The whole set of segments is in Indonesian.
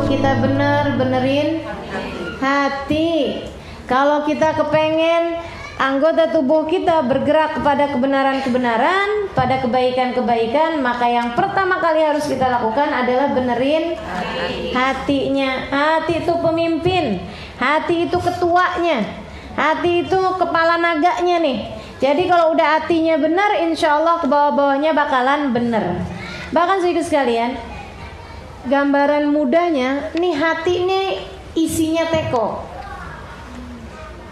kita benerin hati. Kalau kita kepengen anggota tubuh kita bergerak kepada kebenaran-kebenaran, pada kebaikan-kebaikan, maka yang pertama kali harus kita lakukan adalah benerin hatinya. Hati itu pemimpin, hati itu ketuanya, hati itu kepala naganya nih. Jadi kalau udah hatinya benar, insya Allah ke bawah-bawahnya bakalan bener. Bahkan sedikit sekalian, gambaran mudahnya, nih hati ini isinya teko.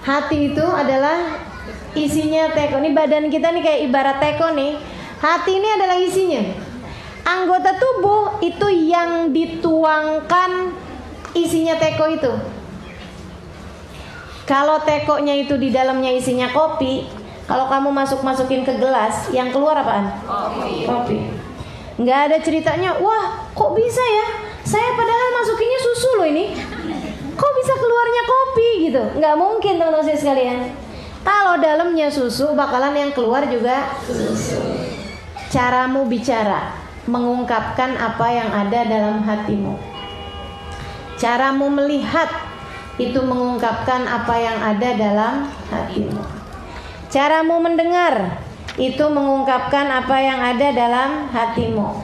Hati itu adalah isinya teko. Ini badan kita nih kayak ibarat teko nih. Hati ini adalah isinya. Anggota tubuh itu yang dituangkan isinya teko itu. Kalau tekonya itu di dalamnya isinya kopi, kalau kamu masukin ke gelas, yang keluar apaan? Kopi. Nggak ada ceritanya, wah kok bisa ya? Saya padahal masukinnya susu loh ini. Kok bisa keluarnya kopi gitu? Nggak mungkin teman-teman sekalian. Kalau dalamnya susu, bakalan yang keluar juga susu. Caramu bicara, mengungkapkan apa yang ada dalam hatimu. Caramu melihat, itu mengungkapkan apa yang ada dalam hatimu. Caramu mendengar, itu mengungkapkan apa yang ada dalam hatimu.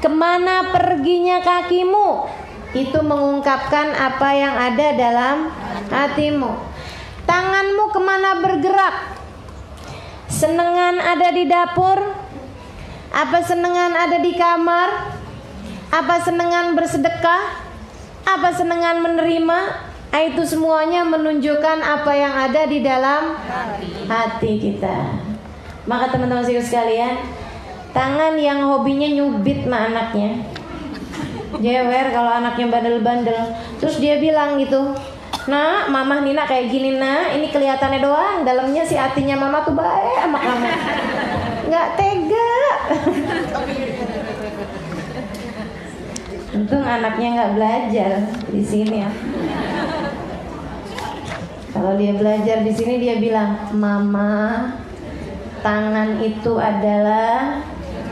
Kemana perginya kakimu, itu mengungkapkan apa yang ada dalam hatimu. Tanganmu kemana bergerak? Senengan ada di dapur? Apa senengan ada di kamar? Apa senengan bersedekah? Apa senengan menerima? Itu semuanya menunjukkan apa yang ada di dalam hati kita. Maka teman-teman sekalian, tangan yang hobinya nyubit sama anaknya, jewer kalau anaknya bandel-bandel, terus dia bilang gitu, nah mamah Nina kayak gini, nah ini kelihatannya doang, dalamnya si hatinya mama tuh baik sama kamu. Nggak tega. Untung anaknya nggak belajar di sini ya. Kalau dia belajar di sini dia bilang, mama, tangan itu adalah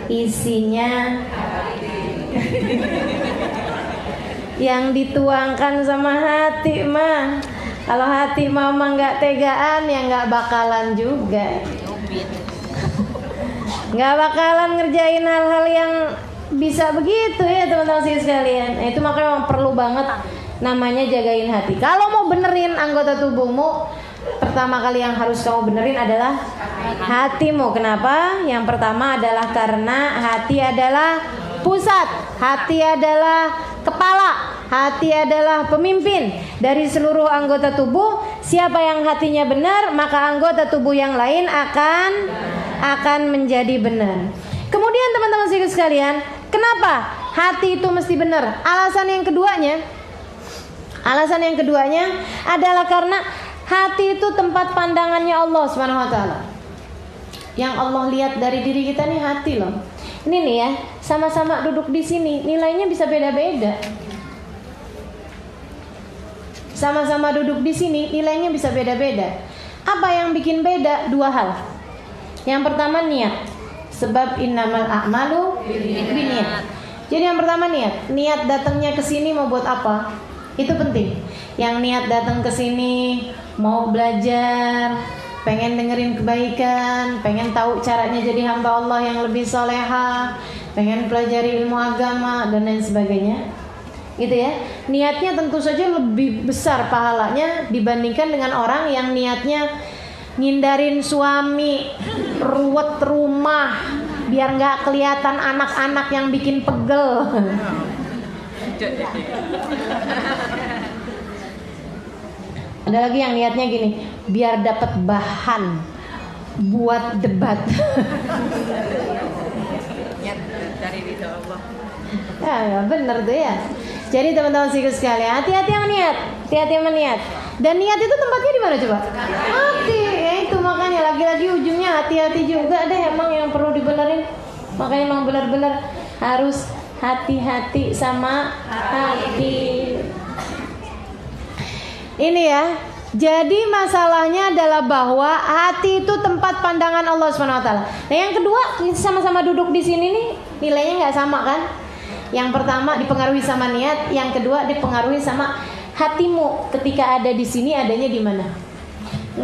isinya yang dituangkan sama hati mah. Kalau hati mama nggak tegaan, ya nggak bakalan juga. Nggak bakalan ngerjain hal-hal yang bisa begitu ya teman-teman sekalian. Itu makanya memang perlu banget namanya jagain hati. Kalau mau benerin anggota tubuhmu, pertama kali yang harus kamu benerin adalah hatimu. Kenapa? Yang pertama adalah karena hati adalah pusat, hati adalah kepala, hati adalah pemimpin dari seluruh anggota tubuh. Siapa yang hatinya benar, maka anggota tubuh yang lain akan menjadi benar. Kemudian teman-teman sekalian, kenapa hati itu mesti benar? Alasan yang keduanya adalah karena hati itu tempat pandangannya Allah Subhanahu wa taala. Yang Allah lihat dari diri kita nih hati loh. Ini nih ya, sama-sama duduk di sini, nilainya bisa beda-beda. Sama-sama duduk di sini, nilainya bisa beda-beda. Apa yang bikin beda? Dua hal. Yang pertama niat. Sebab innamal a'malu binniyat. Jadi yang pertama niat datangnya ke sini mau buat apa? Itu penting. Yang niat datang ke sini mau belajar, pengen dengerin kebaikan, pengen tahu caranya jadi hamba Allah yang lebih soleha, pengen pelajari ilmu agama dan lain sebagainya, gitu ya. Niatnya tentu saja lebih besar pahalanya dibandingkan dengan orang yang niatnya ngindarin suami, ruwet rumah, biar nggak kelihatan anak-anak yang bikin pegel. Ada lagi yang niatnya gini, biar dapat bahan buat debat. Niat dari ridho Allah. Ya benar tuh ya. Jadi teman-teman sekalian, hati-hati yang niat, Dan niat itu tempatnya di mana coba? Hati. Ya itu makanya lagi-lagi ujungnya hati-hati juga deh, emang yang perlu dibenerin. Makanya emang benar-benar harus hati-hati sama hati. Ini ya. Jadi masalahnya adalah bahwa hati itu tempat pandangan Allah Subhanahu wa taala. Nah, yang kedua, sama-sama duduk di sini nih, nilainya nggak sama kan? Yang pertama dipengaruhi sama niat, yang kedua dipengaruhi sama hatimu. Ketika ada di sini, adanya di mana?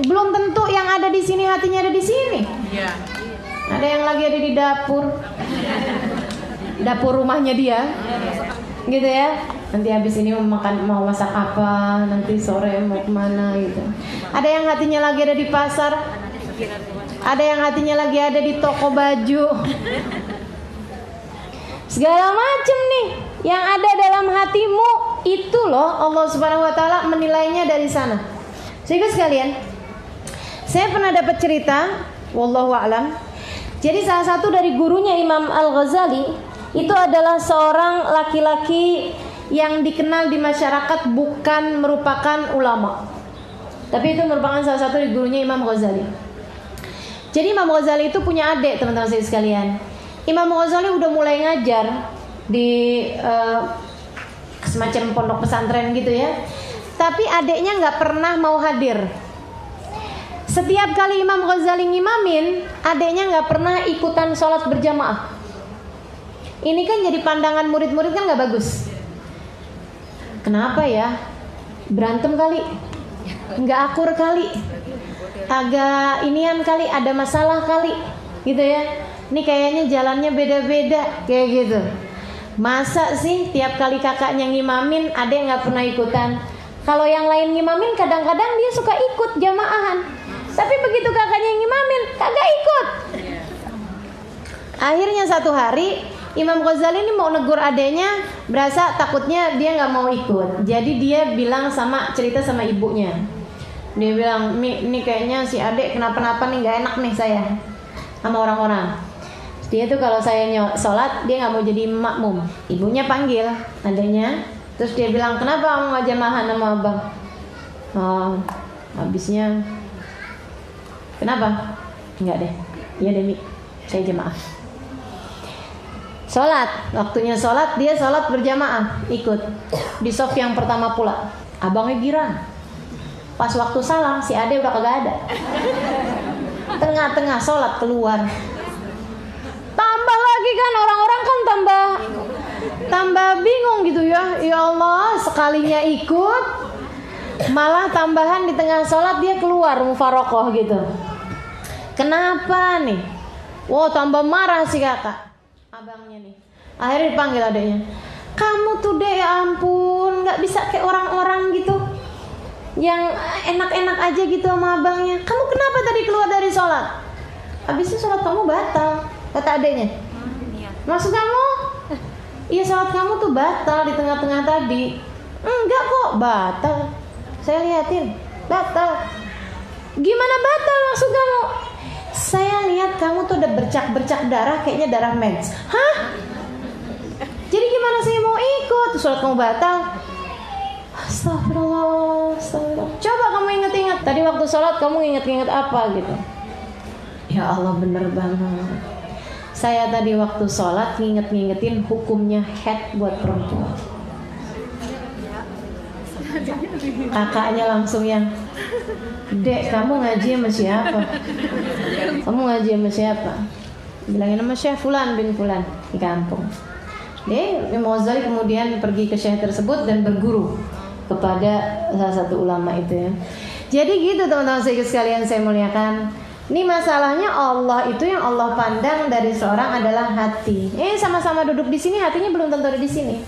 Belum tentu yang ada di sini hatinya ada di sini. Iya. Ada yang lagi ada di dapur rumahnya dia, gitu ya. Nanti habis ini mau masak apa, nanti sore mau kemana gitu. Ada yang hatinya lagi ada di pasar, ada yang hatinya lagi ada di toko baju. Segala macam nih yang ada dalam hatimu itu loh Allah Subhanahu wa taala menilainya dari sana. Sehingga sekalian, saya pernah dapat cerita, wallahu a'lam. Jadi salah satu dari gurunya Imam Al-Ghazali itu adalah seorang laki-laki yang dikenal di masyarakat bukan merupakan ulama, tapi itu merupakan salah satu dari gurunya Imam Ghazali. Jadi Imam Ghazali itu punya adik, teman-teman saya sekalian. Imam Ghazali udah mulai ngajar di semacam pondok pesantren gitu ya, tapi adiknya nggak pernah mau hadir. Setiap kali Imam Ghazali ngimamin, adiknya nggak pernah ikutan sholat berjamaah. Ini kan jadi pandangan murid-murid kan nggak bagus. Kenapa ya? Berantem kali, nggak akur kali, agak inian kali, ada masalah kali, gitu ya. Ini kayaknya jalannya beda-beda, kayak gitu. Masa sih tiap kali kakaknya ngimamin, adek nggak pernah ikutan? Kalau yang lain ngimamin, kadang-kadang dia suka ikut jamaahan. Tapi begitu kakaknya ngimamin, kagak ikut. Akhirnya satu hari Imam Ghazali ini mau negur adeknya, berasa takutnya dia nggak mau ikut. Jadi dia bilang cerita sama ibunya. Dia bilang, ini kayaknya si adek kenapa-napa nih, nggak enak nih saya sama orang-orang. Dia tuh kalau saya sholat dia nggak mau jadi makmum. Ibunya panggil adeknya, terus dia bilang, kenapa kamu nggak jamaah sama abang? Oh, habisnya kenapa? Enggak deh. Iya deh Mi, saya jamaah. Sholat, waktunya sholat, dia sholat berjamaah, ikut di saf yang pertama pula. Abangnya girang. Pas waktu salam si ade udah kagak ada. Tengah-tengah sholat keluar. Tambah lagi kan orang-orang kan tambah bingung gitu ya. Ya Allah, sekalinya ikut, malah tambahan di tengah sholat dia keluar mufarokoh gitu. Kenapa nih? Wow, tambah marah si kakak, abangnya nih. Akhirnya dipanggil adeknya. Kamu tuh deh, ya ampun, nggak bisa kayak orang-orang gitu, yang enak-enak aja gitu sama abangnya. Kamu kenapa tadi keluar dari sholat? Habisnya sholat kamu batal, kata adeknya. Maksud kamu? Iya, sholat kamu tuh batal di tengah-tengah tadi. Enggak kok, batal. Saya liatin, batal. Gimana batal maksud kamu? Saya lihat kamu tuh udah bercak-bercak darah, kayaknya darah mens. Hah? Jadi gimana saya mau ikut? Sholat kamu batal. Astagfirullah. Coba kamu inget-inget, tadi waktu sholat kamu inget-inget apa gitu. Ya Allah, bener banget. Saya tadi waktu sholat ngingetin hukumnya head buat perempuan. Kakaknya langsung yang, Dek, kamu ngaji sama siapa? Kamu ngaji sama siapa? Bilangin sama Syekh Fulan bin Fulan di kampung. Imam Ghazali kemudian pergi ke Syekh tersebut dan berguru kepada salah satu ulama itu ya. Jadi gitu teman-teman sekalian saya muliakan. Ini masalahnya Allah itu yang Allah pandang dari seorang adalah hati. Sama-sama duduk di sini, hatinya belum tentu ada di sini.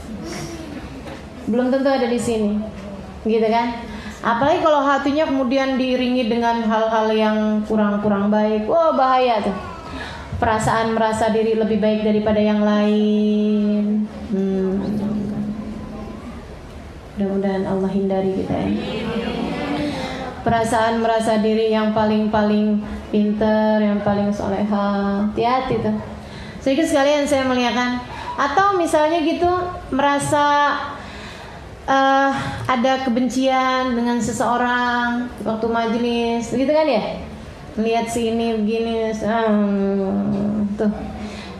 Belum tentu ada di sini. Gitu kan? Apalagi kalau hatinya kemudian diiringi dengan hal-hal yang kurang-kurang baik. Wah, bahaya tuh. Perasaan merasa diri lebih baik daripada yang lain. Mudah-mudahan Allah hindari kita ya. Perasaan merasa diri yang paling pinter, yang paling soleha. Hati-hati tuh. Sedikit sekalian saya muliakan. Atau misalnya gitu merasa ada kebencian dengan seseorang waktu majelis, gitu kan ya? Lihat sini begini, tuh.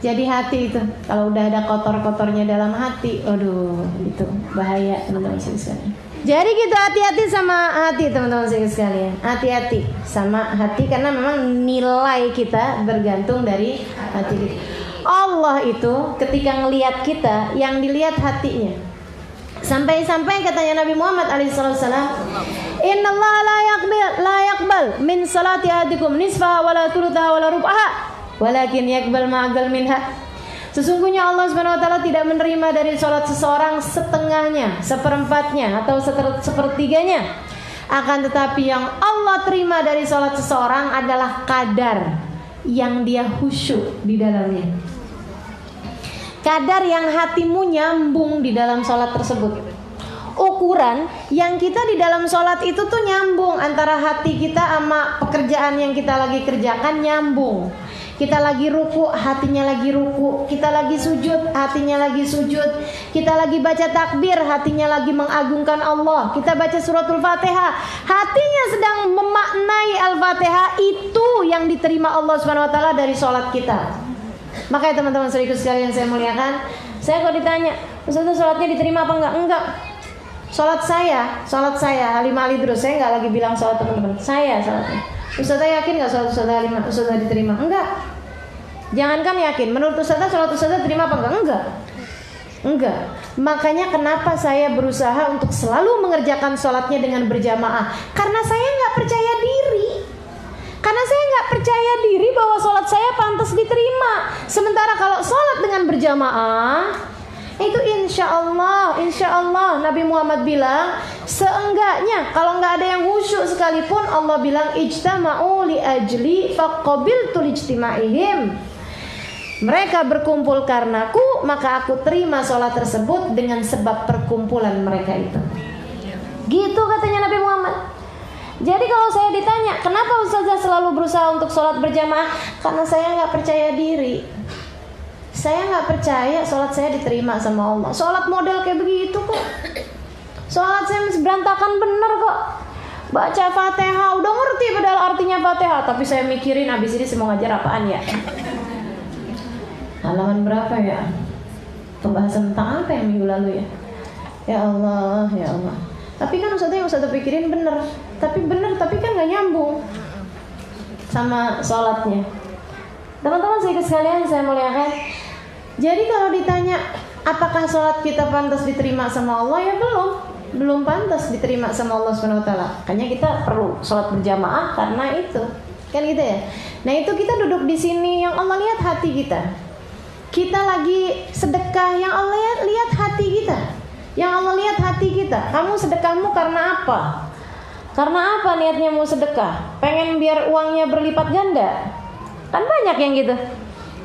Jadi hati itu kalau udah ada kotor-kotornya dalam hati, aduh, itu bahaya teman-teman sekalian. Jadi gitu, hati-hati sama hati teman-teman sekalian. Hati-hati sama hati karena memang nilai kita bergantung dari hati kita. Allah itu ketika ngelihat kita, yang dilihat hatinya. Sampai-sampai katanya Nabi Muhammad alaihissalam, Innallaha la yaqbal min salati ahadikum nisfaha wala thuluthaha wala rub'aha walakin yaqbal ma'aqal minha. Sesungguhnya Allah Subhanahu wa taala tidak menerima dari salat seseorang setengahnya, seperempatnya atau sepertiganya. Akan tetapi yang Allah terima dari salat seseorang adalah kadar yang dia khusyuk di dalamnya. Kadar yang hatimu nyambung di dalam sholat tersebut. Ukuran yang kita di dalam sholat itu tuh nyambung antara hati kita sama pekerjaan yang kita lagi kerjakan, nyambung. Kita lagi ruku, hatinya lagi ruku. Kita lagi sujud, hatinya lagi sujud. Kita lagi baca takbir, hatinya lagi mengagungkan Allah. Kita baca suratul Fatihah, hatinya sedang memaknai Al-Fatihah. Itu yang diterima Allah Subhanahu wa taala dari sholat kita. Makanya teman-teman saudaraku sekalian saya muliakan, saya kalau ditanya, Ustaz sholatnya diterima apa enggak? Enggak. Sholat saya Halimah Ali terus, saya enggak lagi bilang sholat teman-teman. Saya sholatnya. Ustaz yakin enggak sholat Ustaz Halimah Ustaz diterima? Enggak. Jangankan yakin, menurut Ustaz sholat Ustaz diterima apa enggak? Enggak. Makanya kenapa saya berusaha untuk selalu mengerjakan sholatnya dengan berjamaah? Karena saya enggak percaya diri. Karena saya nggak percaya diri bahwa sholat saya pantas diterima. Sementara kalau sholat dengan berjamaah, itu insya Allah Nabi Muhammad bilang, seenggaknya kalau nggak ada yang khusyuk sekalipun, Allah bilang ijtama'u li ajli faqabiltu lijtima'ihim. Mereka berkumpul karenaku, maka aku terima sholat tersebut dengan sebab perkumpulan mereka itu. Gitu katanya Nabi Muhammad. Jadi kalau saya ditanya, kenapa Ustazah selalu berusaha untuk sholat berjamaah? Karena saya nggak percaya diri. Saya nggak percaya sholat saya diterima sama Allah. Sholat model kayak begitu kok. Sholat saya masih berantakan bener kok. Baca Fatihah, udah ngerti padahal artinya Fatihah, tapi saya mikirin abis ini mau ngajar apaan ya? Halaman berapa ya? Pembahasan tentang apa yang minggu lalu ya? Ya Allah, ya Allah. Tapi kan Ustazah yang Ustazah pikirin bener, tapi kan gak nyambung sama sholatnya. Teman-teman sekalian saya muliakan. Jadi kalau ditanya apakah sholat kita pantas diterima sama Allah, ya belum pantas diterima sama Allah Subhanahu wa taala. Makanya kita perlu sholat berjamaah karena itu. Kan gitu ya. Nah, itu kita duduk di sini, yang Allah lihat hati kita. Kita lagi sedekah, yang Allah lihat hati kita. Yang Allah lihat hati kita. Kamu sedekahmu karena apa? Karena apa niatnya mau sedekah? Pengen biar uangnya berlipat ganda? Kan banyak yang gitu.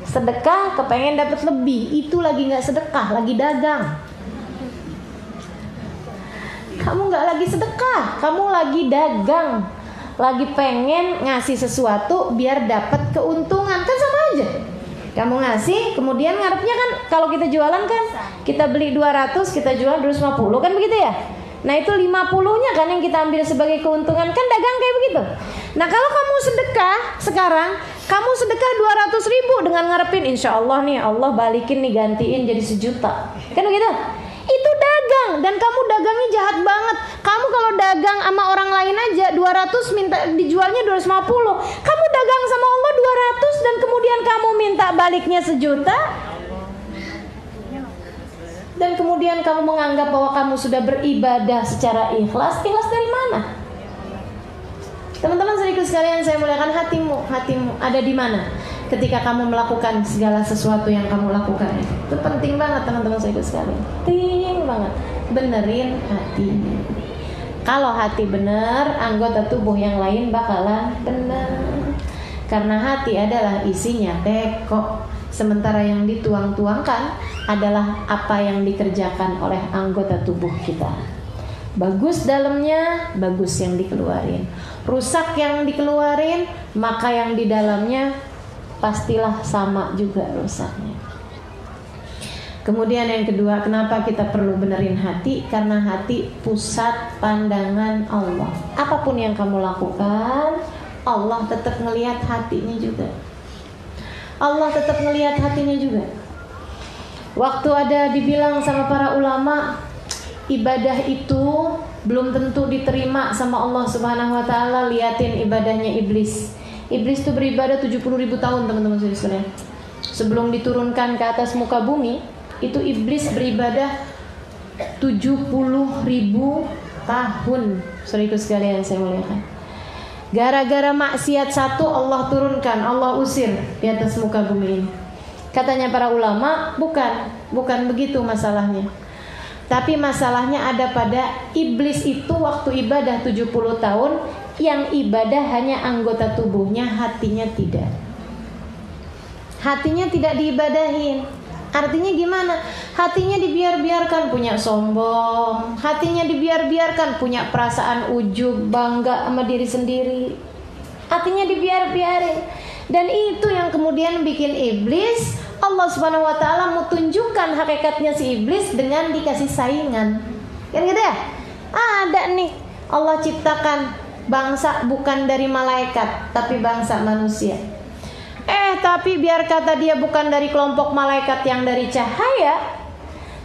Sedekah kepengen dapat lebih. Itu lagi gak sedekah, lagi dagang. Kamu gak lagi sedekah, kamu lagi dagang. Lagi pengen ngasih sesuatu biar dapat keuntungan. Kan sama aja. Kamu ngasih, kemudian ngarepnya kan kalau kita jualan kan, kita beli 200, kita jual 250, kan begitu ya? Nah itu 50-nya kan yang kita ambil sebagai keuntungan, kan dagang kayak begitu. Nah kalau kamu sedekah sekarang, kamu sedekah 200.000 dengan ngarepin insya Allah nih Allah balikin nih, gantiin jadi 1 juta, kan begitu? Itu dagang, dan kamu dagangnya jahat banget. Kamu kalau dagang sama orang lain aja 200 minta dijualnya 250. Kamu dagang sama Allah 200 dan kemudian kamu minta baliknya 1 juta. Dan kemudian kamu menganggap bahwa kamu sudah beribadah secara ikhlas. Ikhlas dari mana? Teman-teman saudaraku sekalian saya muliakan, hatimu ada di mana ketika kamu melakukan segala sesuatu yang kamu lakukan. Itu penting banget teman-teman saudaraku sekalian. Penting banget. Benerin hati. Kalau hati bener, anggota tubuh yang lain bakalan bener. Karena hati adalah isinya teko. Sementara yang dituang-tuangkan adalah apa yang dikerjakan oleh anggota tubuh kita. Bagus dalamnya, bagus yang dikeluarin. Rusak yang dikeluarin, maka yang di dalamnya pastilah sama juga rusaknya. Kemudian yang kedua, kenapa kita perlu benerin hati? Karena hati pusat pandangan Allah. Apapun yang kamu lakukan, Allah tetap ngelihat hatinya juga. Allah tetap ngelihat hatinya juga. Waktu ada dibilang sama para ulama, ibadah itu belum tentu diterima sama Allah Subhanahu wa taala, liatin ibadahnya iblis. Iblis itu beribadah 70.000 tahun teman-teman sekalian. sebelum diturunkan ke atas muka bumi, itu iblis beribadah 70.000 tahun. Saudaraku sekalian saya muliakan. Gara-gara maksiat satu Allah turunkan, Allah usir di atas muka bumi ini. Katanya para ulama, bukan begitu masalahnya. Tapi masalahnya ada pada iblis itu waktu ibadah 70 tahun, yang ibadah hanya anggota tubuhnya, hatinya tidak. Hatinya tidak diibadahin. Artinya gimana? Hatinya dibiarkan punya sombong, hatinya dibiarkan punya perasaan ujub, bangga sama diri sendiri. Hatinya dibiarin. Dan itu yang kemudian bikin iblis, Allah Subhanahu wa taala mau tunjukkan hakikatnya si iblis dengan dikasih saingan. Kan gitu ya? Ada nih, Allah ciptakan bangsa bukan dari malaikat, tapi bangsa manusia. Tapi biar kata dia bukan dari kelompok malaikat yang dari cahaya,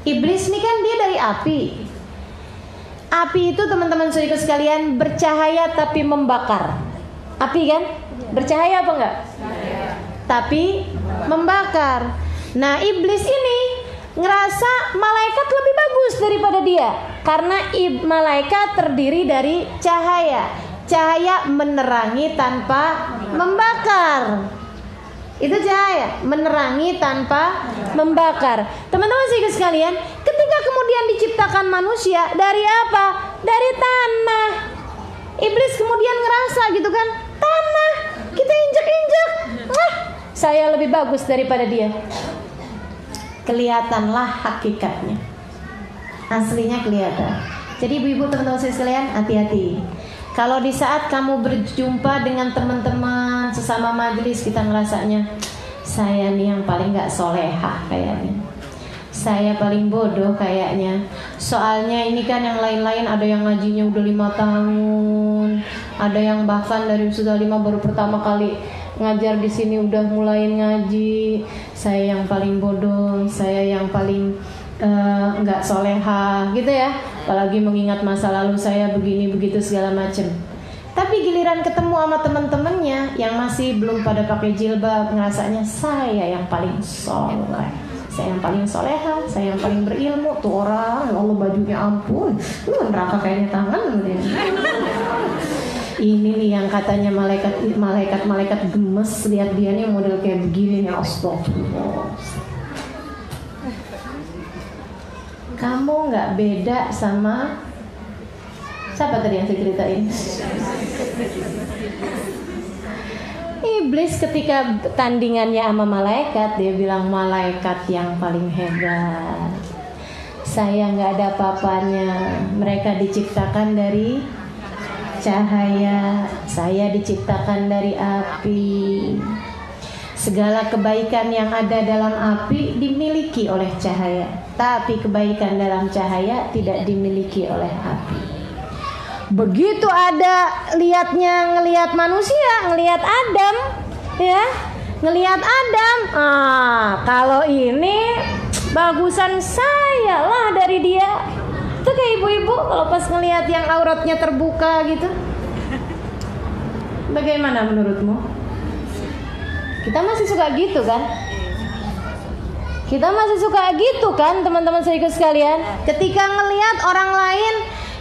iblis ini kan dia dari api. Api itu teman-teman saudara sekalian bercahaya tapi membakar. Api kan? Bercahaya apa enggak? Tapi membakar. Nah, iblis ini ngerasa malaikat lebih bagus daripada dia, karena malaikat terdiri dari cahaya. Cahaya menerangi tanpa membakar. Itu cahaya, menerangi tanpa membakar. Teman-teman sekalian, ketika kemudian diciptakan manusia dari apa? Dari tanah. Iblis kemudian ngerasa gitu kan, tanah, kita injek-injek, saya lebih bagus daripada dia. Kelihatanlah hakikatnya, aslinya kelihatan. Jadi ibu-ibu, teman-teman sekalian, hati-hati. Kalau di saat kamu berjumpa dengan teman-teman sesama majelis, kita ngerasanya, saya nih yang paling gak solehah kayaknya, saya paling bodoh kayaknya. Soalnya ini kan yang lain-lain ada yang ngajinya udah 5 tahun, ada yang bahkan dari sudah 5 baru pertama kali ngajar di sini udah mulai ngaji. Saya yang paling bodoh, saya yang paling nggak soleha gitu ya. Apalagi mengingat masa lalu saya begini begitu segala macam. Tapi giliran ketemu sama teman-temannya yang masih belum pada pakai jilbab, ngerasanya saya yang paling soleh, saya yang paling soleha, saya yang paling berilmu. Tuh orang, ya Allah bajunya ampun, neraka kayaknya tangan. Ini nih yang katanya malaikat gemes lihat dia nih model kayak begini nih. Astagfirullah. Kamu nggak beda sama siapa tadi yang saya ceritain? Iblis ketika tandingannya sama malaikat, dia bilang malaikat yang paling hebat. Saya nggak ada apa-apanya. Mereka diciptakan dari cahaya, saya diciptakan dari api. Segala kebaikan yang ada dalam api dimiliki oleh cahaya, tapi kebaikan dalam cahaya tidak dimiliki oleh api. Begitu ada ngelihat manusia, ngelihat Adam, ya, ngelihat Adam. Kalau ini bagusan saya lah dari dia. Itu kayak ibu-ibu kalau pas ngelihat yang auratnya terbuka gitu. Bagaimana menurutmu? Kita masih suka gitu kan? Kita masih suka gitu kan, teman-teman saya sekalian? Ketika ngelihat orang lain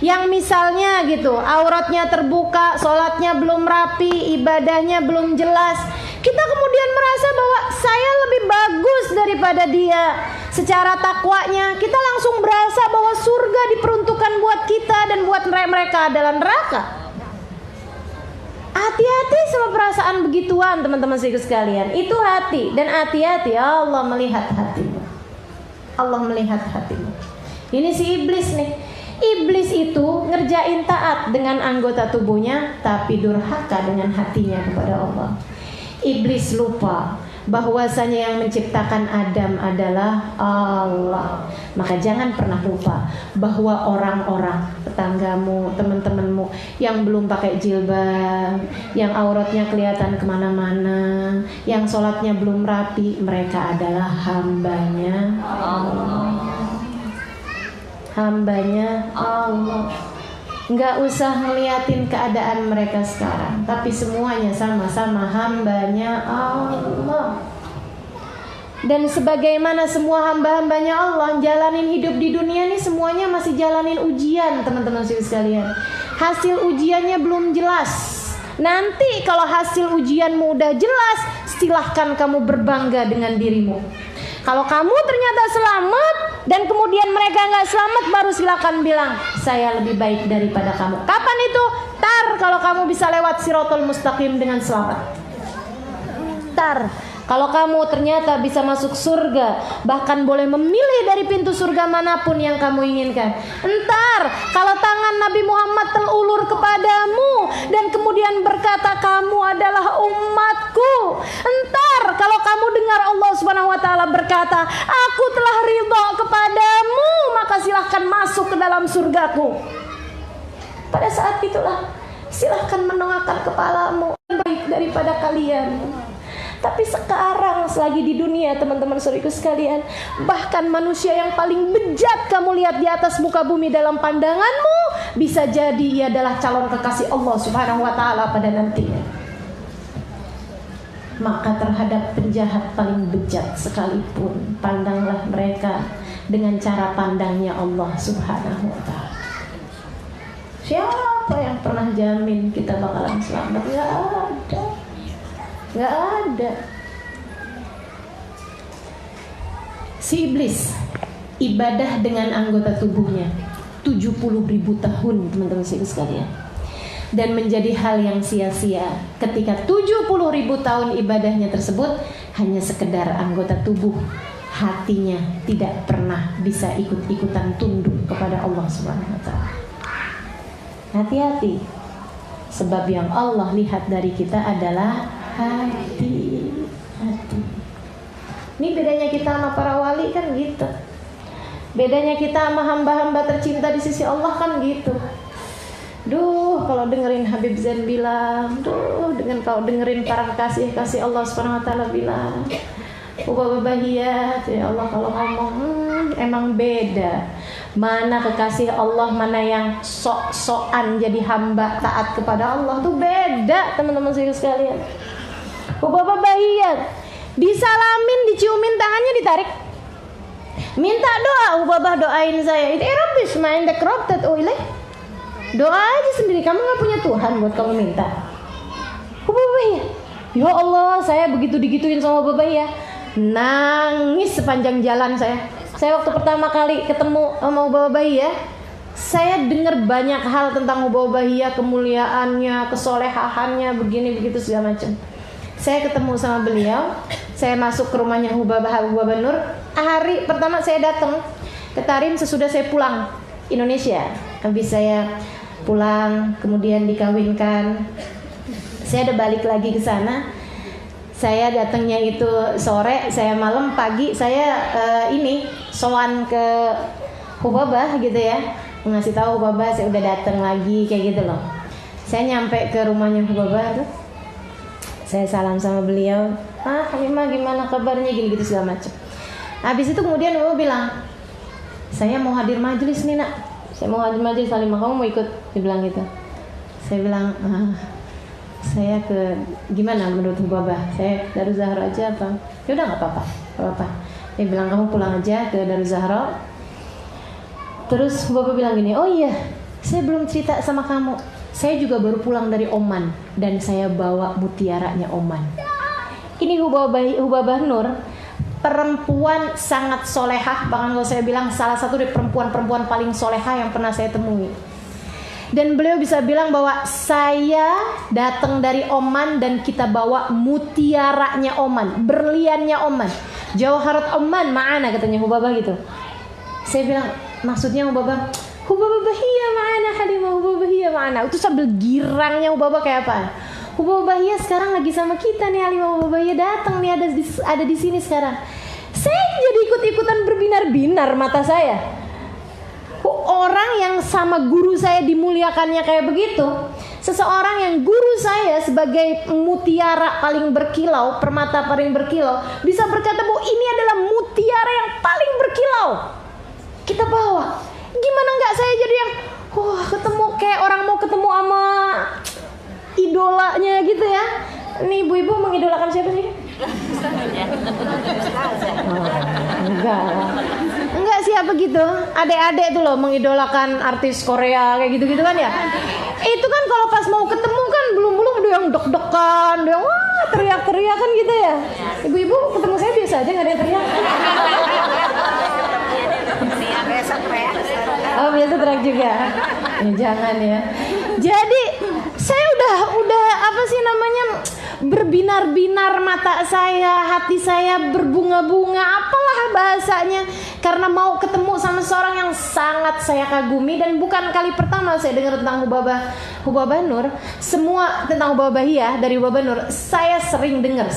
yang misalnya gitu, auratnya terbuka, sholatnya belum rapi, ibadahnya belum jelas, kita kemudian merasa bahwa saya lebih bagus daripada dia. Secara takwanya, kita langsung berasa bahwa surga diperuntukkan buat kita dan buat mereka adalah neraka. Hati-hati sama perasaan begituan, teman-teman sekalian. Itu hati, dan hati-hati, Allah melihat hatimu. Allah melihat hatimu. Ini si iblis nih. Iblis itu ngerjain taat dengan anggota tubuhnya, tapi durhaka dengan hatinya kepada Allah. Iblis lupa bahwasanya yang menciptakan Adam adalah Allah. Maka jangan pernah lupa bahwa orang-orang tetanggamu, teman-temanmu yang belum pakai jilbab, yang auratnya kelihatan kemana-mana, yang sholatnya belum rapi, mereka adalah hambanya Allah. Hambanya Allah. Nggak usah ngeliatin keadaan mereka sekarang, tapi semuanya sama-sama hambanya Allah. Dan sebagaimana semua hamba-hambanya Allah jalanin hidup di dunia ini, semuanya masih jalanin ujian, teman-teman sekalian. Hasil ujiannya belum jelas. Nanti kalau hasil ujianmu udah jelas, silahkan kamu berbangga dengan dirimu. Kalau kamu ternyata selamat dan kemudian mereka nggak selamat, baru silakan bilang saya lebih baik daripada kamu. Kapan itu? Tar kalau kamu bisa lewat Shirathul Mustaqim dengan selamat. Tar kalau kamu ternyata bisa masuk surga, bahkan boleh memilih dari pintu surga manapun yang kamu inginkan. Entar kalau tangan Nabi Muhammad terulur kepadamu dan kemudian berkata kamu adalah umatku. Entar kalau kamu dengar Allah Subhanahu wa taala berkata, aku telah ridha kepadamu, maka silahkan masuk ke dalam surgaku. Pada saat itulah silahkan menongakkan kepalamu, baik daripada kalian. Tapi sekarang selagi di dunia, teman-teman saudaraku sekalian, bahkan manusia yang paling bejat kamu lihat di atas muka bumi dalam pandanganmu, bisa jadi ia adalah calon kekasih Allah Subhanahu wa taala pada nantinya. Maka terhadap penjahat paling bejat sekalipun, pandanglah mereka dengan cara pandangnya Allah Subhanahu wa taala. Siapa yang pernah jamin kita bakalan selamat? Gak ada. Gak ada. Si iblis ibadah dengan anggota tubuhnya 70.000 tahun, teman-teman sekalian. Dan menjadi hal yang sia-sia ketika 70.000 tahun ibadahnya tersebut hanya sekedar anggota tubuh. Hatinya tidak pernah bisa ikut-ikutan tunduk kepada Allah Subhanahu wa taala. Hati-hati, sebab yang Allah lihat dari kita adalah hati. Ini bedanya kita sama para wali kan gitu. Bedanya kita sama hamba-hamba tercinta di sisi Allah kan gitu. Duh, kalau dengerin Habib Zain bilang, kalau dengerin para kekasih Allah Subhanahu wa taala bilang, Ubah bahiyat, ya Allah kalau ngomong emang beda. Mana kekasih Allah, mana yang sok-sokan jadi hamba taat kepada Allah tuh beda, teman-teman sekalian. Ubah bahiyat, disalamin, diciumin tangannya, ditarik. Minta doa, Ubah doain saya. Itu Rabbis main dekrotet ilaih. Doa aja sendiri, kamu gak punya Tuhan buat kamu minta. Ubah bahiyat, ya Allah saya begitu digituin sama Ubah bahiyat, nangis sepanjang jalan saya. Saya waktu pertama kali ketemu sama Ubah bahiyat, saya dengar banyak hal tentang Ubah bahiyat, kemuliaannya, kesolehahannya, begini begitu segala macam. Saya ketemu sama beliau, saya masuk ke rumahnya Ubah Nur. Hari pertama saya datang ke Tarim sesudah saya pulang Indonesia. Habis saya pulang, kemudian dikawinkan, saya udah balik lagi ke sana. Saya datangnya itu sore, saya malam, pagi saya sowan ke Hubabah gitu ya, ngasih tahu Hubabah saya udah datang lagi kayak gitu loh. Saya nyampe ke rumahnya Hubabah tuh, saya salam sama beliau, Hamimah gimana kabarnya, gini gitu segala macam. Habis itu kemudian Hubabah bilang, saya mau hadir majelis nih nak, saya mau hadir majelis, Halimah kamu mau ikut? Dia bilang gitu. Saya bilang, saya ke gimana menurut Hubabah? Saya Darul Zahra aja apa? Ya udah nggak apa-apa. Dia bilang kamu pulang aja ke Darul Zahra. Terus Hubabah bilang gini, oh iya, saya belum cerita sama kamu. Saya juga baru pulang dari Oman dan saya bawa mutiaranya Oman. Ini Hubabah Nur, perempuan sangat solehah. Bahkan kalau saya bilang salah satu dari perempuan paling solehah yang pernah saya temui. Dan beliau bisa bilang bahwa saya datang dari Oman dan kita bawa mutiaranya Oman, berliannya Oman, Jawharat Oman, ma'ana katanya Hubabah gitu. Saya bilang maksudnya Hubabah bahiyah ma'ana Halimah, Hubabah bahiyah ma'ana. Itu sambil girangnya Hubabah kayak apa? Hubabah bahiyah sekarang lagi sama kita nih, Halimah Hubabah bahiyah datang nih, ada di sini sekarang. Saya jadi ikut-ikutan berbinar-binar mata saya. Orang yang sama guru saya dimuliakannya kayak begitu, seseorang yang guru saya sebagai mutiara paling berkilau, permata paling berkilau, bisa berkata bahwa ini adalah mutiara yang paling berkilau, kita bawa. Gimana nggak saya jadi yang ketemu kayak orang mau ketemu sama idolanya gitu ya. Nih ibu-ibu mengidolakan siapa sih? Enggak siapa gitu. Adik-adik tuh loh mengidolakan artis Korea kayak gitu-gitu kan ya. Itu kan kalau pas mau ketemu kan belum udah yang deg-degan, udah yang wah teriak-teriak kan gitu ya. Ibu-ibu ketemu saya biasa aja nggak ada yang teriak. Oh biasa teriak juga. Ya, jangan ya. Jadi saya udah apa sih namanya, berbinar-binar mata saya, hati saya berbunga-bunga, apalah bahasanya, karena mau ketemu sama seorang yang sangat saya kagumi. Dan bukan kali pertama saya dengar tentang Hubabah Nur. Semua tentang Hubabah Bahiyah dari Hubabah Nur saya sering dengar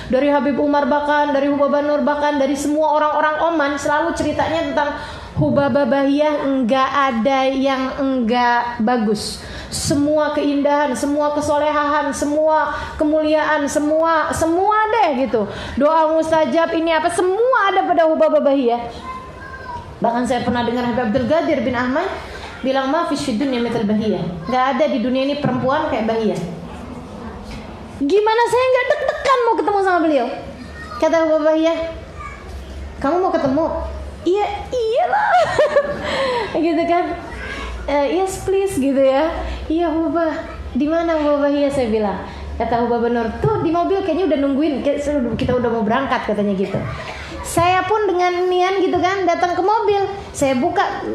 dari Habib Umar, bahkan dari Hubabah Nur, bahkan dari semua orang-orang Oman. Selalu ceritanya tentang Hubabah Bahiyah, enggak ada yang enggak bagus. Semua keindahan, semua kesolehan, semua kemuliaan, semua deh gitu. Doa mustajab ini apa semua ada pada Hubabah Bahiyah. Bahkan saya pernah dengar Habib Abdul Qadir bin Ahmad bilang, ma fi dunya mithal Bahiyah. Enggak ada di dunia ini perempuan kayak Bahiyah. Gimana saya enggak deg-degan mau ketemu sama beliau? Kata Hubabah Bahiyah, kamu mau ketemu? Iyalah. Gitu kan. Yes please gitu ya. Iya Hubabah, di mana Hubabah Bahiyah, saya bilang. Kata Hubabah Nur, tuh di mobil kayaknya udah nungguin, kita udah mau berangkat katanya gitu. Saya pun dengan nian gitu kan datang ke mobil. Saya buka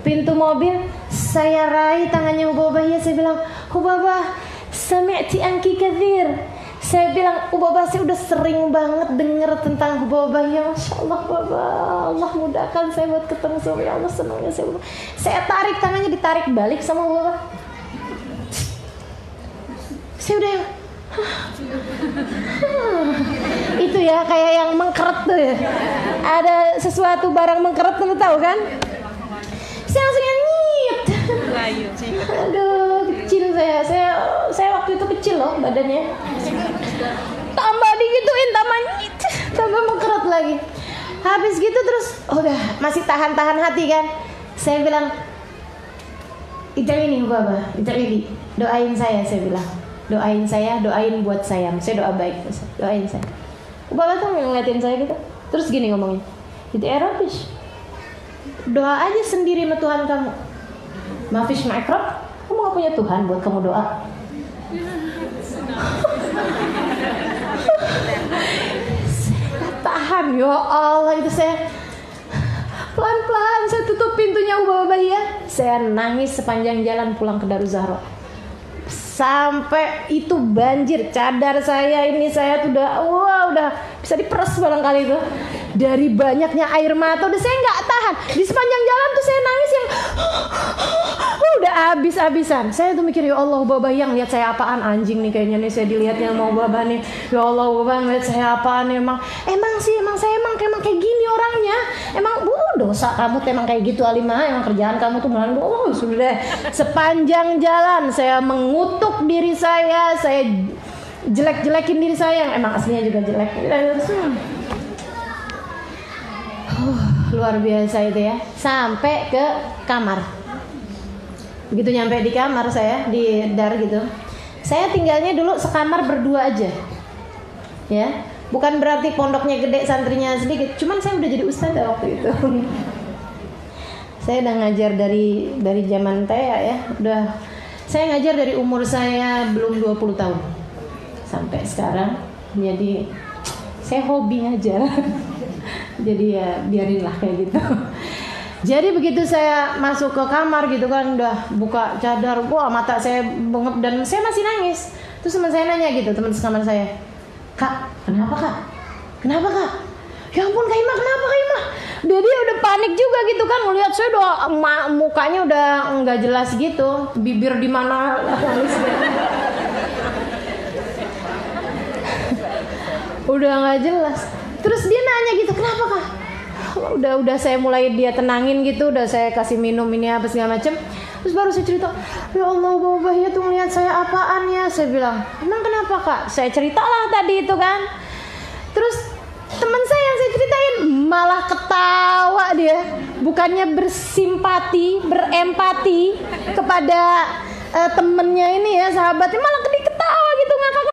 pintu mobil, saya raih tangannya Hubabah Bahiyah, saya bilang, Hubabah, sami'ti anki kathir. Saya bilang, Hubabah, saya udah sering banget dengar tentang Hubabah Bahiyah. Masya Allah Hubabah, Allah mudahkan saya buat ketemu sama ya Allah, senangnya saya. Saya tarik tangannya, ditarik balik sama Hubabah. Saya udah itu ya kayak yang mengkeret tuh ya. Ada sesuatu barang mengkeret, tuh tahu kan? Saya langsung nyit. Aduh, kecil saya waktu itu kecil loh badannya. Tambah digituin, tambah mengkeret lagi. Habis gitu terus udah masih tahan hati kan. Saya bilang, ini Hubabah, ini doain saya bilang. Doain saya, doain buat saya. Saya doa baik, doain saya. Hubabah tuh ngeliatin saya gitu. Terus gini ngomongnya, itu Arabish. Doa aja sendiri sama Tuhan kamu. Mafish ma'akrab, kamu gak punya Tuhan buat kamu doa. Saya tahan, ya Allah, itu saya pelan-pelan saya tutup pintunya Hubabah Bahiyah. Saya nangis sepanjang jalan pulang ke Daruzahra. Sampai itu banjir cadar saya ini, saya tuh udah bisa diperes barangkali itu dari banyaknya air mata. Udah saya nggak tahan, di sepanjang jalan tuh saya nangis yang udah habis-habisan. Saya tuh mikir, ya Allah Hubabah yang lihat saya apaan, anjing nih kayaknya nih saya dilihatnya mau Hubabah nih. Ya Allah Hubabah ngeliat saya apaan nih, emang saya kayak gini orangnya. Emang dosa kamu tuh emang kayak gitu Alimah, emang kerjaan kamu tuh malah sudah deh. Sepanjang jalan saya mengutuk diri saya jelek-jelekin diri saya yang emang aslinya juga jelek. Luar biasa itu ya. Sampai ke kamar. Begitu nyampe di kamar saya di dar gitu. Saya tinggalnya dulu sekamar berdua aja. Ya. Bukan berarti pondoknya gede, santrinya sedikit. Cuman saya udah jadi ustadzah waktu itu. Saya udah ngajar dari zaman Tea ya. Saya ngajar dari umur saya belum 20 tahun sampai sekarang. Jadi saya hobi ngajar. Jadi ya biarinlah kayak gitu. Jadi begitu saya masuk ke kamar gitu kan, udah buka cadar, wah mata saya bengep dan saya masih nangis. Terus teman saya nanya gitu, teman sekamar saya, Kak, kenapa Kak? Ya ampun Kak Imah, kenapa Kak Imah? Dia udah panik juga gitu kan, ngelihat saya udah mukanya udah nggak jelas gitu, bibir di mana udah nggak jelas. Terus dia nanya gitu, kenapa Kak? Udah saya mulai dia tenangin gitu, udah saya kasih minum ini apa segala macem. Terus baru saya cerita, ya Allah Hubabah Bahiyah tuh ngeliat saya apaan ya? Saya bilang, emang kenapa Kak? Saya ceritalah tadi itu kan. Terus teman saya yang saya ceritain malah ketawa dia, bukannya bersimpati, berempati kepada temennya ini ya, sahabatnya, malah ketawa gitu ngakak.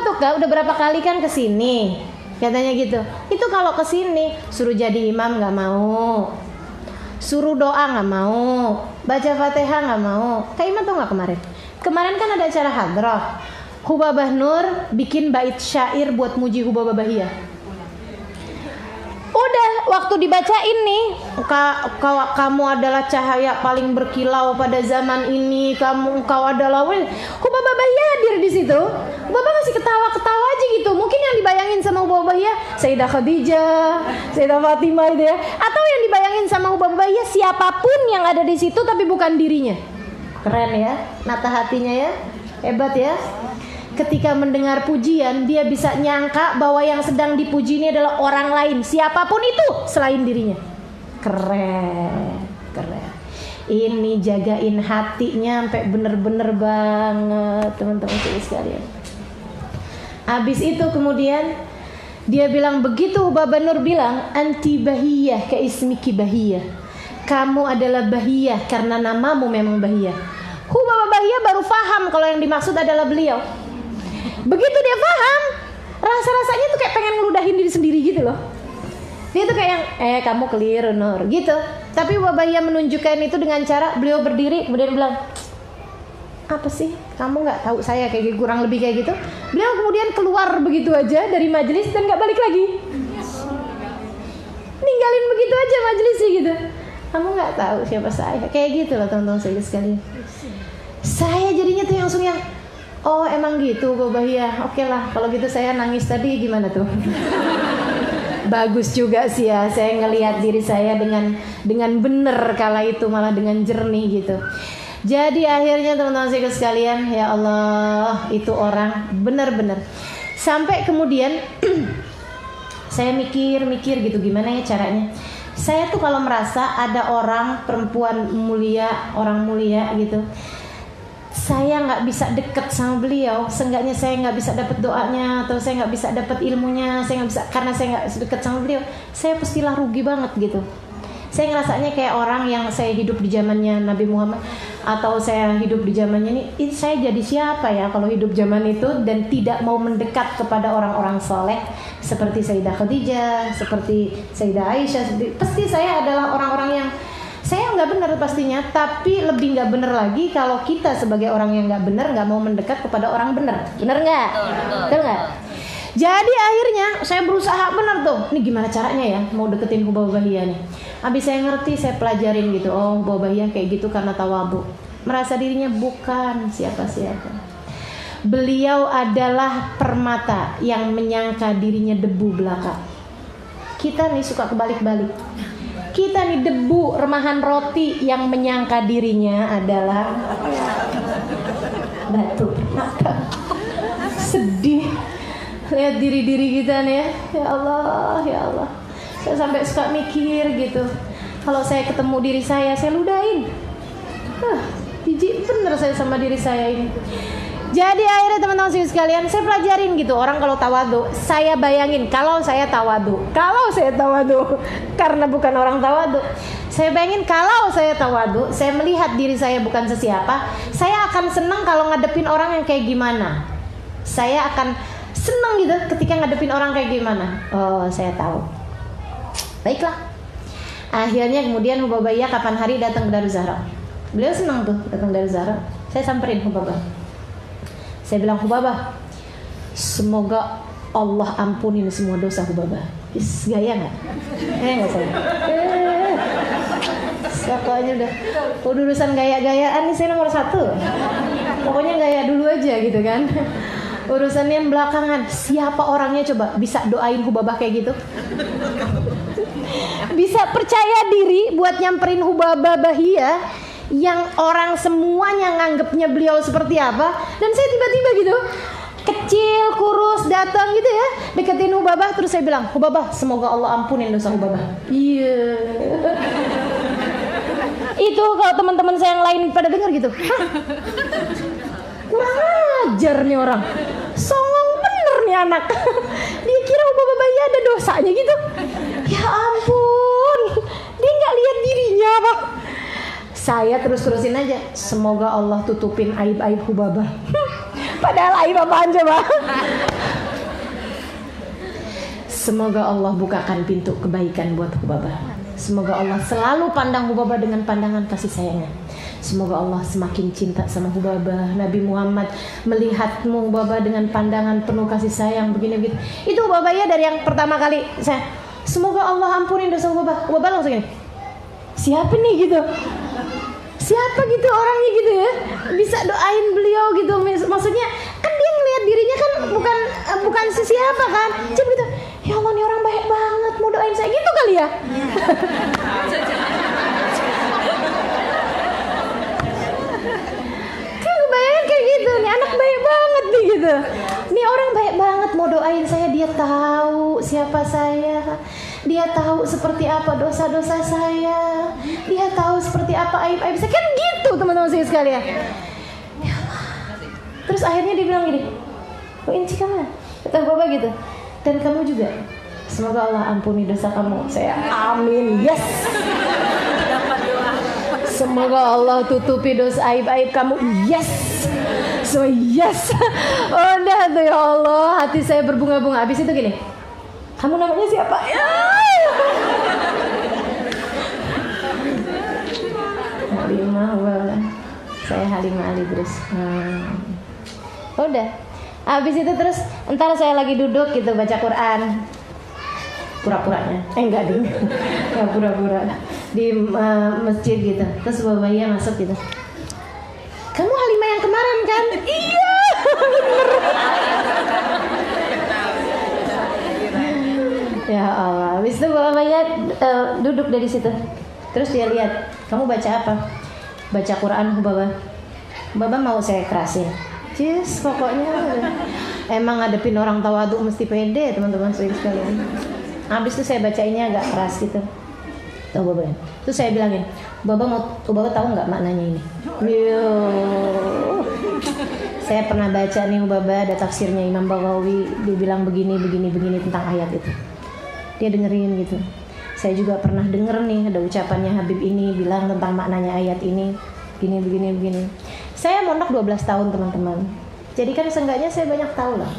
tuh Kak, udah berapa kali kan kesini, katanya gitu. Itu kalau kesini suruh jadi imam nggak mau, suruh doa nggak mau, baca fatihah nggak mau. Kak Iman tuh nggak kemarin kan ada acara hadrah, Hubabah Nur bikin bait syair buat muji Hubabah Bahiyah. Udah waktu dibacain nih, kamu adalah cahaya paling berkilau pada zaman ini, engkau adalah Hubabah Bahiyah hadir di situ. Hubabah masih ketawa-ketawa aja gitu. Mungkin yang dibayangin sama Hubabah Bahiyah Sayyidah Khadijah, Sayyidah Fatimah itu ya, atau yang dibayangin sama Hubabah Bahiyah siapapun yang ada di situ tapi bukan dirinya. Keren ya, nata hatinya ya, hebat ya. Ketika mendengar pujian, dia bisa nyangka bahwa yang sedang dipuji ini adalah orang lain, siapapun itu selain dirinya. Keren. Ini jagain hatinya sampai bener-bener banget, teman-teman sekalian. Habis itu kemudian dia bilang begitu, Hubabah Nur bilang, anti bahiyah ka ismiki bahiyah. Kamu adalah bahiyah karena namamu memang bahiyah. Hubabah Bahiyah baru paham kalau yang dimaksud adalah beliau. Begitu dia paham, rasa-rasanya tuh kayak pengen ngeludahin diri sendiri gitu loh. Dia tuh kayak yang, kamu keliru Nur gitu. Tapi Hubabah Bahiyah menunjukkan itu dengan cara beliau berdiri kemudian bilang, apa sih, kamu nggak tahu saya kayak kurang lebih kayak gitu. Beliau kemudian keluar begitu aja dari majelis dan nggak balik lagi, ninggalin begitu aja majelisnya gitu. Kamu nggak tahu siapa saya, kayak gitu loh teman-teman sekalian. Saya jadinya tuh langsung yang, oh emang gitu Hubabah Bahiyah. Oke lah, kalau gitu saya nangis tadi gimana tuh? Bagus juga sih ya, saya ngelihat diri saya dengan benar kala itu, malah dengan jernih gitu. Jadi akhirnya teman-teman sekalian, ya Allah, itu orang benar-benar. Sampai kemudian saya mikir gitu, gimana ya caranya? Saya tuh kalau merasa ada orang perempuan mulia, orang mulia gitu, saya nggak bisa deket sama beliau, seenggaknya saya nggak bisa dapat doanya, atau saya nggak bisa dapat ilmunya, saya nggak bisa, karena saya nggak deket sama beliau, saya pastilah rugi banget gitu. Saya ngerasanya kayak orang yang saya hidup di zamannya Nabi Muhammad, atau saya hidup di zamannya ini saya jadi siapa ya kalau hidup zaman itu dan tidak mau mendekat kepada orang-orang soleh seperti Sayyidah Khadijah, seperti Sayyidah Aisyah. Pasti saya adalah orang-orang yang saya nggak benar pastinya, tapi lebih nggak benar lagi kalau kita sebagai orang yang nggak benar nggak mau mendekat kepada orang benar. Benar nggak? Betul nggak? Jadi akhirnya saya berusaha benar tuh. Ini gimana caranya ya mau deketin Hubabah Bahiyah nih. Habis saya ngerti, saya pelajarin gitu. Oh, Hubabah Bahiyah kayak gitu karena tawadhu. Merasa dirinya bukan siapa-siapa. Beliau adalah permata yang menyangka dirinya debu belaka. Kita nih suka kebalik-balik. Kita nih debu remahan roti yang menyangka dirinya adalah batu. Sedih lihat diri-diri kita nih ya. Ya Allah. Saya sampai suka mikir gitu. Kalau saya ketemu diri saya ludahin. Jijik bener saya sama diri saya ini. Jadi akhirnya teman-teman sekalian, saya pelajarin gitu. Orang kalau tawadhu, saya bayangin kalau saya tawadhu, karena bukan orang tawadhu, saya bayangin kalau saya tawadhu, saya melihat diri saya bukan sesiapa, saya akan senang kalau ngadepin orang yang kayak gimana. Saya akan senang gitu ketika ngadepin orang kayak gimana. Oh, saya tahu. Baiklah. Akhirnya kemudian Hubabah Bahiyah kapan hari datang ke Daruzahra. Beliau senang tuh datang ke Daruzahra. Saya samperin Hubabah. Saya bilang, Hubabah, semoga Allah ampunin semua dosa Hubabah. Gaya nggak? Nggak saya. Pokoknya udah urusan gaya-gayaan nih saya nomor 1. Pokoknya gaya dulu aja gitu kan. Urusannya yang belakangan. Siapa orangnya coba bisa doain Hubabah kayak gitu? Bisa percaya diri buat nyamperin Hubabah Bahiyah yang orang semuanya nganggepnya beliau seperti apa, dan saya tiba-tiba gitu kecil, kurus, datang gitu ya, deketin Hubabah, terus saya bilang, Hubabah, semoga Allah ampunin dosa Hubabah. Iya. Itu kalau teman-teman saya yang lain pada dengar gitu, kurang ajar nih orang, songong bener nih anak. Dia kira Hubabah Bahiyah ada dosanya gitu. Ya ampun, dia nggak lihat dirinya apa. Saya terus-terusin aja, semoga Allah tutupin aib-aib Hubabah. Padahal aib apaan coba? Semoga Allah bukakan pintu kebaikan buat Hubabah. Semoga Allah selalu pandang Hubabah dengan pandangan kasih sayangnya. Semoga Allah semakin cinta sama Hubabah. Nabi Muhammad melihatmu Hubabah dengan pandangan penuh kasih sayang begini-begini. Itu Hubabah ya dari yang pertama kali saya. Semoga Allah ampunin dosa Hubabah. Hubabah langsung gini. Siapa nih gitu? Siapa gitu orangnya gitu ya? Bisa doain beliau gitu. Maksudnya kan dia ngeliat dirinya kan bukan siapa kan? Coba gitu. Ya Allah nih orang baik banget mau doain saya gitu kali ya? Bayangin kayak gitu, nih anak baik banget nih gitu. Nih orang baik banget mau doain saya, dia tahu siapa saya. Dia tahu seperti apa dosa-dosa saya. Dia tahu seperti apa aib-aib saya. Kan gitu teman-teman saya sekalian. Ya Allah. Terus akhirnya dia bilang gini, "Oh Inci kamu?" Kata Bapak gitu. "Dan kamu juga. Semoga Allah ampuni dosa kamu." Saya amin. Yes. Semoga Allah tutupi dosa aib-aib kamu. Yes. So yes. Udah tuh ya Allah, hati saya berbunga-bunga. Habis itu gini. Kamu namanya siapa? Ya. Halimah, saya Halimah Ali terus. Udah. Habis itu terus entar saya lagi duduk gitu baca Quran. Pura-puranya. Enggak ding. Enggak pura-pura. Di masjid gitu. Terus babanya masuk gitu. "Kamu Halimah yang kemarin kan?" "Iya." Bener. Ya Allah. Habis itu babanya duduk dari situ. Terus dia lihat, "Kamu baca apa?" "Baca Quran, Baba." "Baba mau saya kerasin." Yes, pokoknya emang ngadepin orang tawaduk mesti pede teman-teman sekalian. Habis itu saya bacainnya agak keras gitu. Tahu Baba. Terus saya bilangin, Baba tahu nggak maknanya ini? Yo. Saya pernah baca nih Baba, ada tafsirnya Imam Baghawi, dia bilang begini tentang ayat itu. Dia dengerin gitu. Saya juga pernah denger nih ada ucapannya Habib ini bilang tentang maknanya ayat ini begini. Saya mondok 12 tahun teman-teman. Jadi kan seenggaknya saya banyak tahu lah.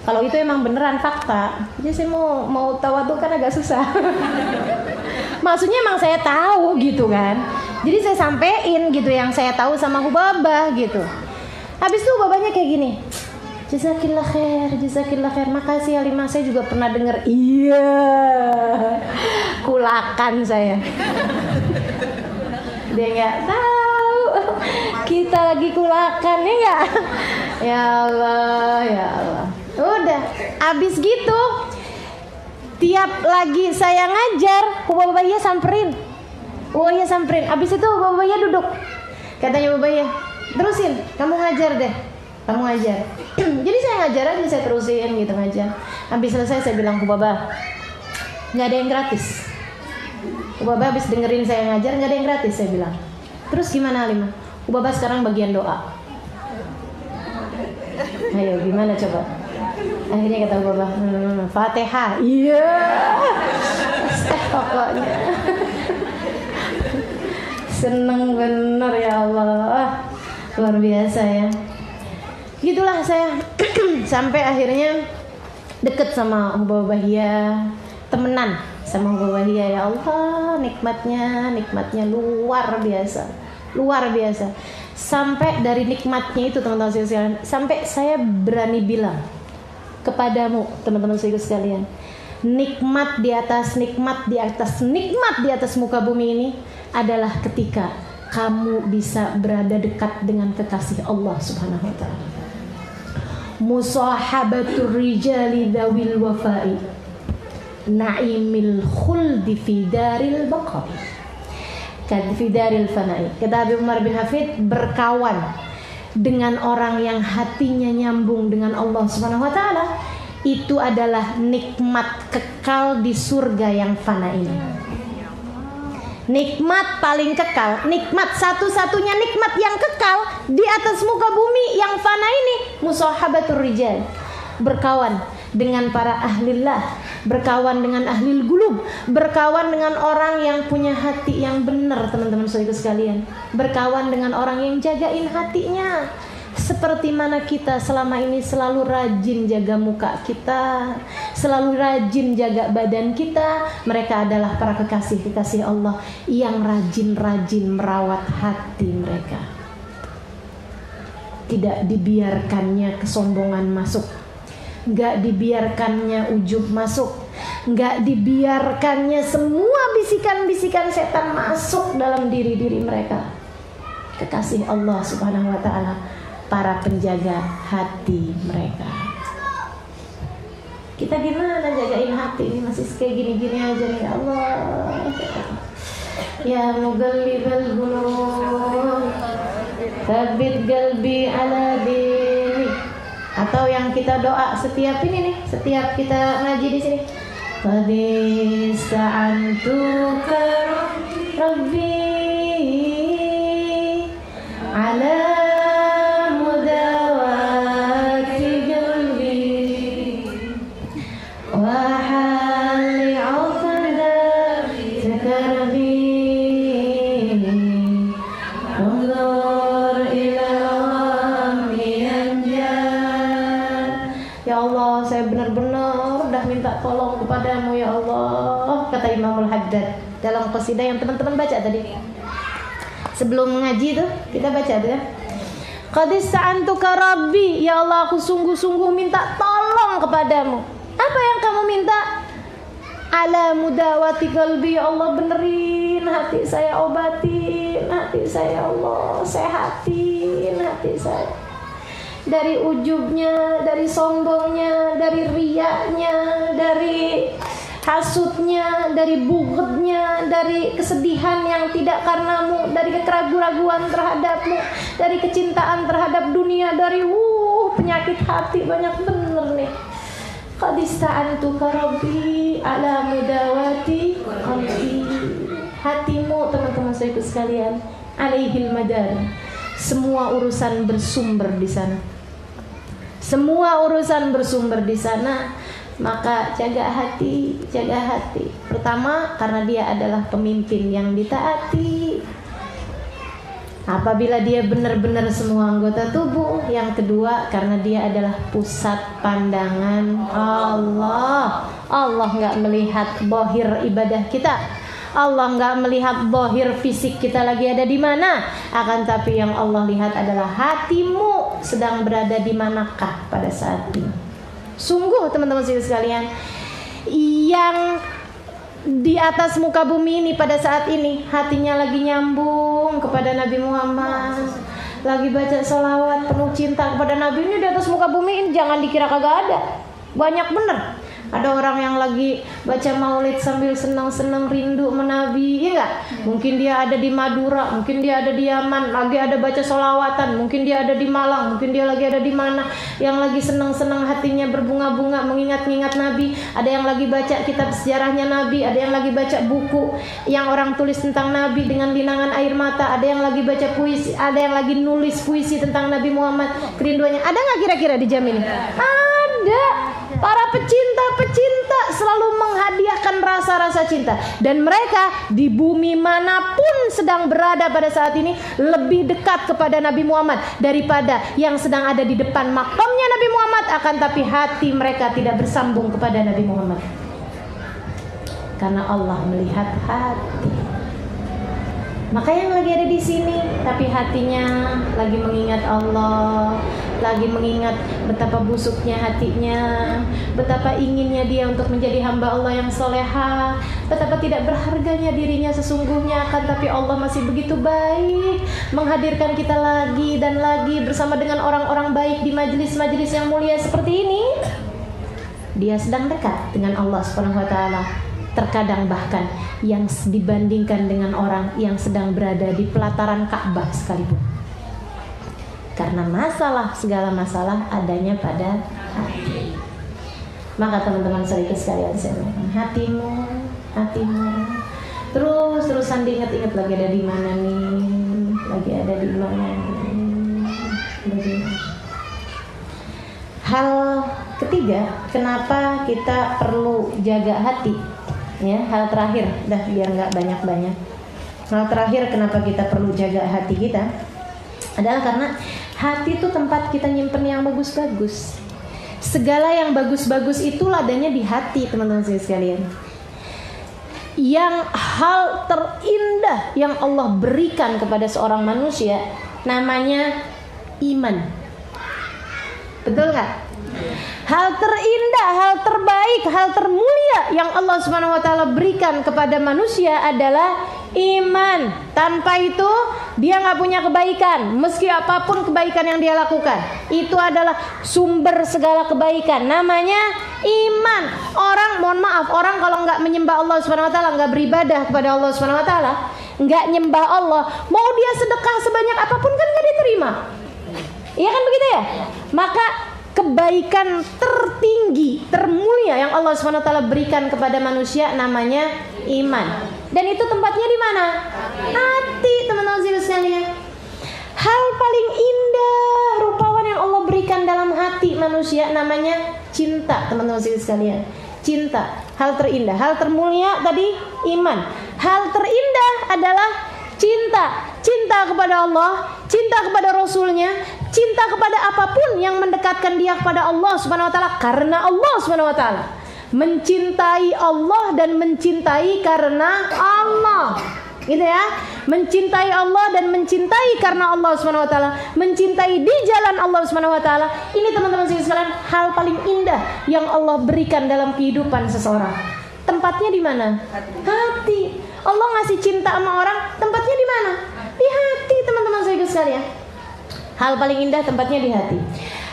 Kalau itu emang beneran fakta, jadi saya mau tawadhu kan agak susah. Maksudnya emang saya tahu gitu kan. Jadi saya sampein gitu yang saya tahu sama Hubabah gitu. Habis itu babanya kayak gini. Jazakillah khair. Makasih Halimah, saya juga pernah dengar. Iya. Kulakan saya. Dia nggak tahu. Kita lagi kulakan ya nggak? Ya Allah. Udah, abis gitu tiap lagi saya ngajar, Babaya samperin. Abis itu Babaya duduk. Katanya Babaya, "Terusin, kamu ngajar deh. Kamu ngajar." Jadi saya ngajar aja, saya terusin gitu ngajar. Habis selesai saya bilang ke Baba, "Nggak ada yang gratis." Baba habis dengerin saya ngajar, "Nggak ada yang gratis," saya bilang. "Terus gimana Halimah?" Baba sekarang bagian doa. Ayo gimana coba? Akhirnya kata Baba, Fatihah. Iya. Pokoknya seneng bener ya Allah. Luar biasa ya. Gitulah saya sampai akhirnya deket sama Babahia, temenan sama Babahia. Ya Allah, nikmatnya luar biasa. Sampai dari nikmatnya itu teman-teman sekalian, sampai saya berani bilang kepadamu teman-teman sekalian, nikmat di atas nikmat di atas muka bumi ini adalah ketika kamu bisa berada dekat dengan kekasih Allah Subhanahu wa taala. Musahabatur rijali dzawil wafai na'imil khuldi fi daril baqai fi daril fanai. Kata Habib Umar bin Hafid, berkawan dengan orang yang hatinya nyambung dengan Allah Subhanahu wa taala itu adalah nikmat kekal di surga yang fana ini. Nikmat paling kekal, nikmat satu-satunya nikmat yang kekal di atas muka bumi yang fana ini, musahabatur rijal. Berkawan dengan para ahlillah, berkawan dengan ahlil gulub, berkawan dengan orang yang punya hati yang benar teman-teman saudara sekalian, berkawan dengan orang yang jagain hatinya. seperti mana kita selama ini selalu rajin jaga muka kita, selalu rajin jaga badan kita, mereka adalah para kekasih-kekasih Allah yang rajin-rajin merawat hati mereka. Tidak dibiarkannya kesombongan masuk, gak dibiarkannya ujub masuk, gak dibiarkannya semua bisikan-bisikan setan masuk dalam diri-diri mereka. Kekasih Allah Subhanahu wa ta'ala, para penjaga hati mereka. Kita gimana jagain hati ini? Masih kayak gini-gini aja nih. Allah, ya mughallibal qulub, tsabbit qalbi ala dinik. Atau yang kita doa setiap ini nih, setiap kita ngaji di sini. Qad ista'antuka rabbi ala mudawati qalbi wa hali 'uqda takarbi unzur ila mianjan. Ya Allah, saya benar-benar udah minta tolong kepadamu ya Allah, kata Imamul Haddad dalam qasidah yang teman-teman baca tadi. Sebelum ngaji tuh kita baca tuh ya. Qad ista'antuka rabbi, ya Allah aku sungguh-sungguh minta tolong kepadamu. Apa yang kamu minta? Ala mudawati qalbi, ya Allah benerin hati saya, obatin hati saya, Allah sehatin hati saya. Dari ujubnya, dari sombongnya, dari riyanya, dari hasutnya, dari bugednya, dari kesedihan yang tidak karenamu, dari keraguan-raguan terhadapmu, dari kecintaan terhadap dunia, dari penyakit hati banyak bener nih. Qad ista'antuka rabbi ala mudawati qalbi. Hatimu teman-teman saya sekalian, alaihil madar. Semua urusan bersumber di sana. Semua urusan bersumber di sana. Maka jaga hati, jaga hati. Pertama, karena dia adalah pemimpin yang ditaati. Apabila dia benar-benar semua anggota tubuh. Yang kedua, karena dia adalah pusat pandangan Allah. Allah nggak melihat bohir ibadah kita. Allah nggak melihat bohir fisik kita lagi ada di mana. Akan tapi yang Allah lihat adalah hatimu sedang berada di manakah pada saat ini. Sungguh teman-teman sekalian, yang di atas muka bumi ini pada saat ini hatinya lagi nyambung kepada Nabi Muhammad, lagi baca sholawat penuh cinta kepada Nabi. Ini di atas muka bumi ini jangan dikira kagak ada, banyak bener. Ada orang yang lagi baca maulid sambil senang-senang rindu menabi, ya enggak? Mungkin dia ada di Madura, mungkin dia ada di Yaman, lagi ada baca sholawatan, mungkin dia ada di Malang, mungkin dia lagi ada di mana, yang lagi senang-senang hatinya berbunga-bunga mengingat-ingat Nabi. Ada yang lagi baca kitab sejarahnya Nabi, ada yang lagi baca buku yang orang tulis tentang Nabi dengan linangan air mata, ada yang lagi baca puisi, ada yang lagi nulis puisi tentang Nabi Muhammad, kerinduannya. Ada nggak kira-kira di jam ini? Ada. Para pecinta selalu menghadiahkan rasa-rasa cinta. Dan mereka di bumi manapun sedang berada pada saat ini lebih dekat kepada Nabi Muhammad daripada yang sedang ada di depan makamnya Nabi Muhammad. Akan tapi hati mereka tidak bersambung kepada Nabi Muhammad, karena Allah melihat hati. Maka yang lagi ada di sini tapi hatinya lagi mengingat Allah, lagi mengingat betapa busuknya hatinya, betapa inginnya dia untuk menjadi hamba Allah yang soleha, betapa tidak berharganya dirinya sesungguhnya. Akan tapi Allah masih begitu baik menghadirkan kita lagi dan lagi bersama dengan orang-orang baik di majelis-majelis yang mulia seperti ini. Dia sedang dekat dengan Allah Subhanahu wa ta'ala. Terkadang bahkan yang dibandingkan dengan orang yang sedang berada di pelataran Ka'bah sekalipun. Karena masalah, segala masalah adanya pada hati. Maka teman-teman sekalian, saya mohon hatimu terus-terusan diingat-ingat, lagi ada di mana nih, lagi ada di mana nih. Hal ketiga, kenapa kita perlu jaga hati? Ya, hal terakhir, dah biar nggak banyak-banyak. Hal terakhir kenapa kita perlu jaga hati kita adalah karena Hati itu tempat kita nyimpen yang bagus-bagus. Segala yang bagus-bagus itu adanya di hati, teman-teman sekalian. Yang hal terindah yang Allah berikan kepada seorang manusia namanya iman. Betul nggak? Hal terindah, hal terbaik, hal termulia yang Allah Subhanahu wa taala berikan kepada manusia adalah iman. Tanpa itu dia nggak punya kebaikan. Meski apapun kebaikan yang dia lakukan, itu adalah sumber segala kebaikan. Namanya iman. Orang, mohon maaf, orang kalau nggak menyembah Allah Subhanahu wa taala, nggak beribadah kepada Allah Subhanahu wa taala, nggak nyembah Allah, mau dia sedekah sebanyak apapun kan nggak diterima. Iya kan begitu ya? Maka kebaikan tertinggi, termulia yang Allah SWT berikan kepada manusia namanya iman. Dan itu tempatnya di mana? Hati, teman-teman sekalian. Hal paling indah rupawan yang Allah berikan dalam hati manusia namanya cinta, teman-teman sekalian. Cinta, hal terindah, hal termulia tadi iman. Hal terindah adalah cinta. Cinta kepada Allah, cinta kepada Rasulnya, cinta kepada apapun yang mendekatkan dia kepada Allah Subhanahu wa taala, karena Allah Subhanahu wa taala. Mencintai Allah dan mencintai karena Allah. Gitu ya. Mencintai Allah dan mencintai karena Allah Subhanahu wa taala, mencintai di jalan Allah Subhanahu wa taala. Ini teman-teman sekalian hal paling indah yang Allah berikan dalam kehidupan seseorang. Tempatnya di mana? Hati. Allah ngasih cinta sama orang, tempatnya di mana? Di hati, teman-teman sekalian. Hal paling indah tempatnya di hati.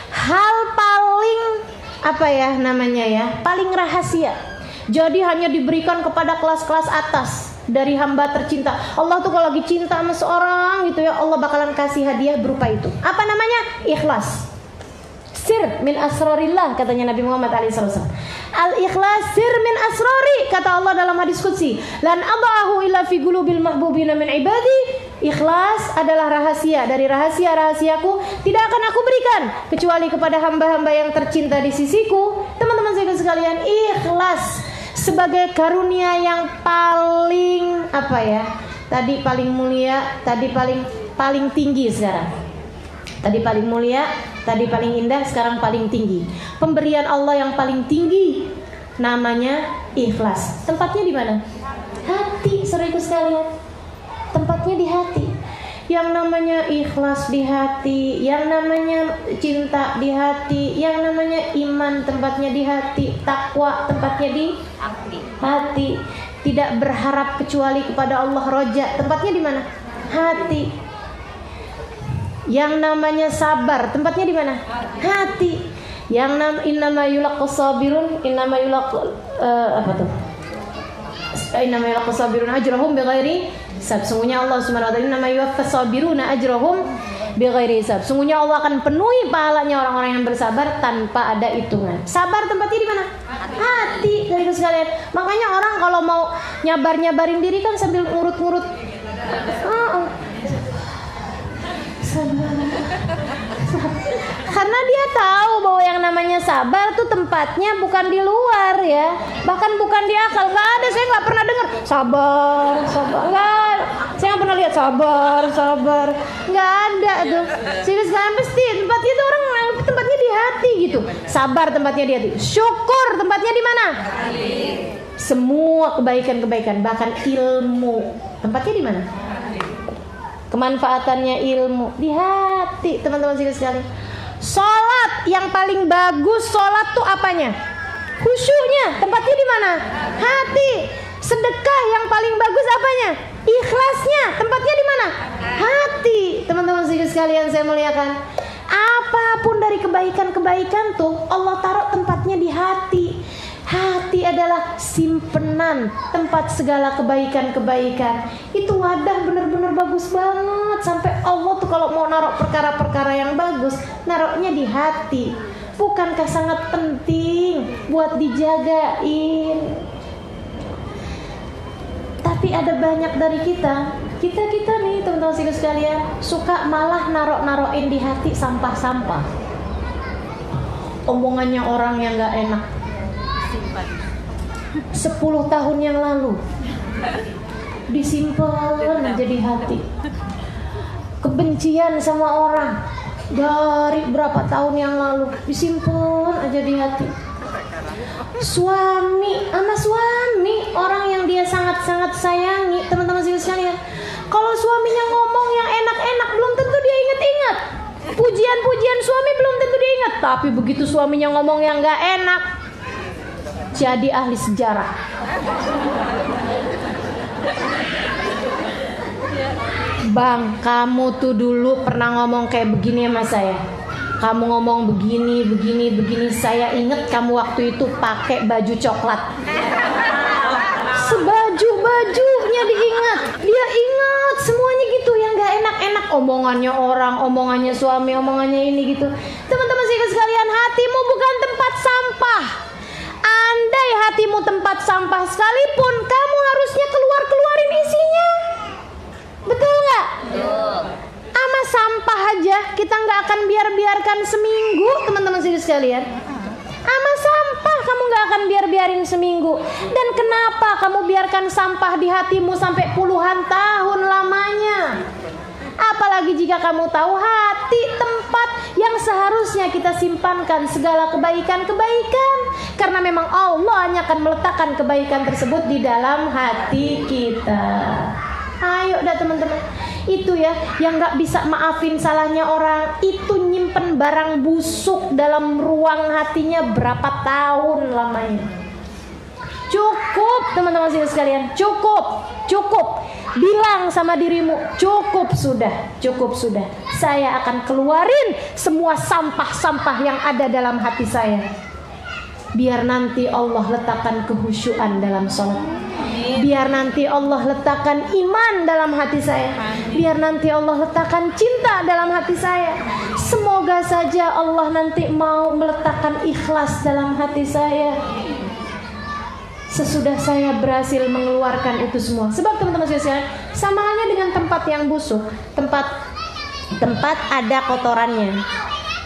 Hal paling apa ya namanya ya? Paling rahasia. Jadi hanya diberikan kepada kelas-kelas atas dari hamba tercinta. Allah tuh kalau lagi cinta sama seorang gitu ya, Allah bakalan kasih hadiah berupa itu. Apa namanya? Ikhlas. Sir min asrarillah, katanya Nabi Muhammad SAW. Al-ikhlas sir min asrari, kata Allah dalam hadis qudsi. Lan ada'ahu illa fi qulubil mahbubina min ibadi. Ikhlas adalah rahasia dari rahasia-rahasiaku, tidak akan aku berikan kecuali kepada hamba-hamba yang tercinta di sisiku. Teman-teman sekalian, ikhlas sebagai karunia yang paling apa ya? Tadi paling mulia, tadi paling tinggi sekarang. Tadi paling mulia, tadi paling indah, sekarang paling tinggi. Pemberian Allah yang paling tinggi namanya ikhlas. Tempatnya di mana? Hati, saudaraku sekalian. Tempatnya di hati. Yang namanya ikhlas di hati, yang namanya cinta di hati, yang namanya iman tempatnya di hati, takwa tempatnya di hati. Tidak berharap kecuali kepada Allah, roja tempatnya di mana? Hati. Yang namanya sabar tempatnya di mana? Hati. Yang innama yulaqas sabirun, innama apa tuh? Innama yulaqas sabirun ajrahum bighairi hisab. Sungguhnya Allah Subhanahu wa taala innama yuwaffas sabiruna ajrahum bighairi hisab. Sungguhnya Allah akan penuhi pahalanya orang-orang yang bersabar tanpa ada hitungan. Sabar tempatnya di mana? Hati, dari itu sekalian. Makanya orang kalau mau nyabarin diri kan sambil ngurut-ngurut. Karena dia tahu bahwa yang namanya sabar tuh tempatnya bukan di luar ya, bahkan bukan di akal. Nggak ada, saya nggak pernah dengar sabar, nggak. Saya nggak pernah lihat sabar, nggak ada tuh. Jadi sekarang pasti tempatnya itu orang tempatnya di hati gitu. Sabar tempatnya di hati, syukur tempatnya di mana? Semua kebaikan, bahkan ilmu tempatnya di mana? Kemanfaatannya ilmu di hati, teman-teman sekalian. Salat yang paling bagus, salat tuh apanya? Khusyuknya, tempatnya di mana? Hati. Sedekah yang paling bagus apanya? Ikhlasnya, tempatnya di mana? Hati. Teman-teman sekalian, saya muliakan. Apapun dari kebaikan-kebaikan tuh Allah taruh tempatnya di hati. Hati adalah simpenan tempat segala kebaikan-kebaikan. Itu wadah benar-benar bagus banget. Sampai Allah tuh kalau mau naruh perkara-perkara yang bagus, naruhnya di hati. Bukankah sangat penting buat dijagain? Tapi ada banyak dari kita nih teman-teman sekalian, suka malah naruhin di hati sampah-sampah. Omongannya orang yang gak enak 10 tahun yang lalu disimpan menjadi hati. Kebencian sama orang dari berapa tahun yang lalu, disimpan aja di hati. Suami, orang yang dia sangat-sangat sayangi, teman-teman sekalian. Kalau suaminya ngomong yang enak-enak, belum tentu dia ingat-ingat. Pujian-pujian suami belum tentu dia ingat. Tapi begitu suaminya ngomong yang gak enak, jadi ahli sejarah. Bang, kamu tuh dulu pernah ngomong kayak begini sama saya. Kamu ngomong begini. Saya ingat kamu waktu itu pakai baju coklat. Sebaju-bajunya diingat. Dia ingat semuanya gitu, yang gak enak-enak. Omongannya orang, omongannya suami, omongannya ini gitu. Teman-teman sekalian, hatimu bukan tempat sampah. Andai hatimu tempat sampah sekalipun, kamu harusnya keluarin isinya. Betul gak? Ama sampah aja kita gak akan biarkan seminggu, teman-teman sekalian. Ama sampah kamu gak akan biarin seminggu. Dan kenapa kamu biarkan sampah di hatimu sampai puluhan tahun lamanya? Apalagi jika kamu tahu hati tempat yang seharusnya kita simpankan segala kebaikan-kebaikan. Karena memang Allah hanya akan meletakkan kebaikan tersebut di dalam hati kita. Ayo dah teman-teman. Itu ya, yang gak bisa maafin salahnya orang, itu nyimpen barang busuk dalam ruang hatinya berapa tahun lamanya. Cukup teman-teman sekalian, cukup. Bilang sama dirimu, cukup sudah. Saya akan keluarin semua sampah-sampah yang ada dalam hati saya. Biar nanti Allah letakkan kehusyuan dalam sholat. Biar nanti Allah letakkan iman dalam hati saya. Biar nanti Allah letakkan cinta dalam hati saya. Semoga saja Allah nanti mau meletakkan ikhlas dalam hati saya sesudah saya berhasil mengeluarkan itu semua. Sebab teman-teman sekalian, sama halnya dengan tempat yang busuk, tempat ada kotorannya.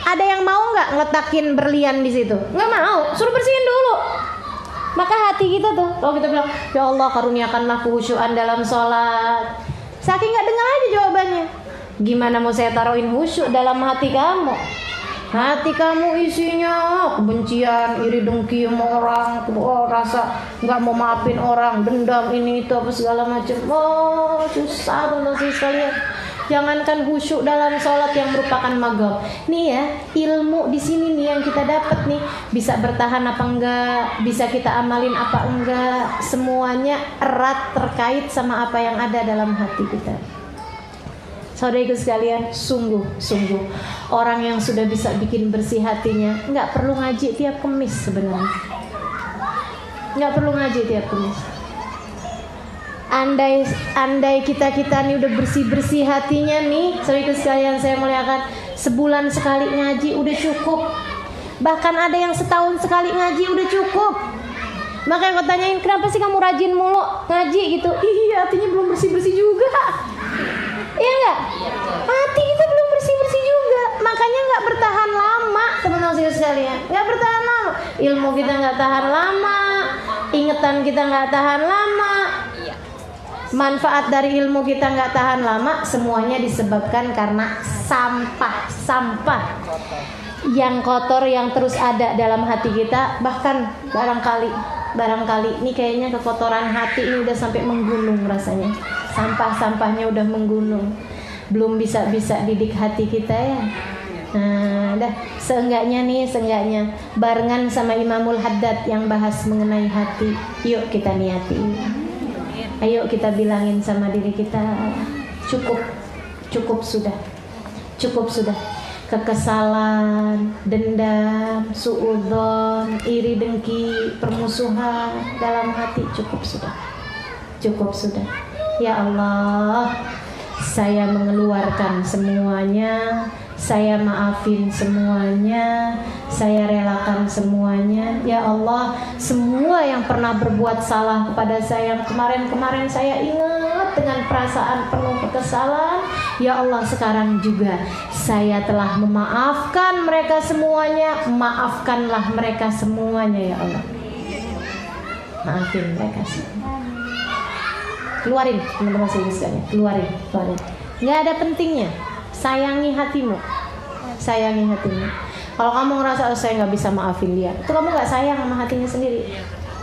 Ada yang mau nggak ngeletakin berlian di situ? Nggak mau, suruh bersihin dulu. Maka hati kita tuh, kalau kita bilang, ya Allah karuniakanlah kehusyuan dalam sholat, saking nggak dengar aja jawabannya. Gimana mau saya taruhin khusyuk dalam hati kamu? Hati kamu isinya kebencian, iri dengki sama orang, rasa nggak mau maafin orang, dendam ini itu apa segala macam. Oh susah teman-teman sekalian. Jangankan khusyuk dalam sholat yang merupakan maghrib. Nih ya, ilmu di sini nih yang kita dapat nih, bisa bertahan apa enggak, bisa kita amalin apa enggak, semuanya erat terkait sama apa yang ada dalam hati kita. Saudaraku sekalian, sungguh orang yang sudah bisa bikin bersih hatinya nggak perlu ngaji tiap Kamis sebenarnya. Nggak perlu ngaji tiap Kamis. Andai kita nih udah bersih hatinya nih, saudaraku sekalian saya muliakan, sebulan sekali ngaji udah cukup. Bahkan ada yang setahun sekali ngaji udah cukup. Makanya kau tanyain, kenapa sih kamu rajin mulu ngaji gitu? Iya, hatinya belum bersih juga. Iya enggak? Hati kita belum bersih juga. Makanya enggak bertahan lama, teman-teman sekalian. Enggak bertahan lama. Ilmu kita enggak tahan lama. Ingatan kita enggak tahan lama. Manfaat dari ilmu kita enggak tahan lama. Semuanya disebabkan karena sampah yang kotor yang terus ada dalam hati kita. Bahkan barangkali ini kayaknya kekotoran hati ini udah sampai menggunung rasanya. Sampah-sampahnya udah menggunung, belum bisa didik hati kita ya. Nah, seenggaknya barengan sama Imamul Haddad yang bahas mengenai hati. Yuk kita niati. Ayo kita bilangin sama diri kita, cukup sudah. Kekesalan, dendam, suudzon, iri dengki, permusuhan dalam hati cukup sudah. Ya Allah, saya mengeluarkan semuanya, saya maafin semuanya, saya relakan semuanya. Ya Allah, semua yang pernah berbuat salah kepada saya, yang kemarin saya ingat dengan perasaan penuh kekesalan. Ya Allah, sekarang juga saya telah memaafkan mereka semuanya. Maafkanlah mereka semuanya ya Allah. Maafin mereka semua. Keluarin teman-teman sekalian, keluarin. Nggak ada pentingnya. Sayangi hatimu. sayangi hatinya. Kalau kamu ngerasa saya nggak bisa maafin dia, itu kamu nggak sayang sama hatinya sendiri.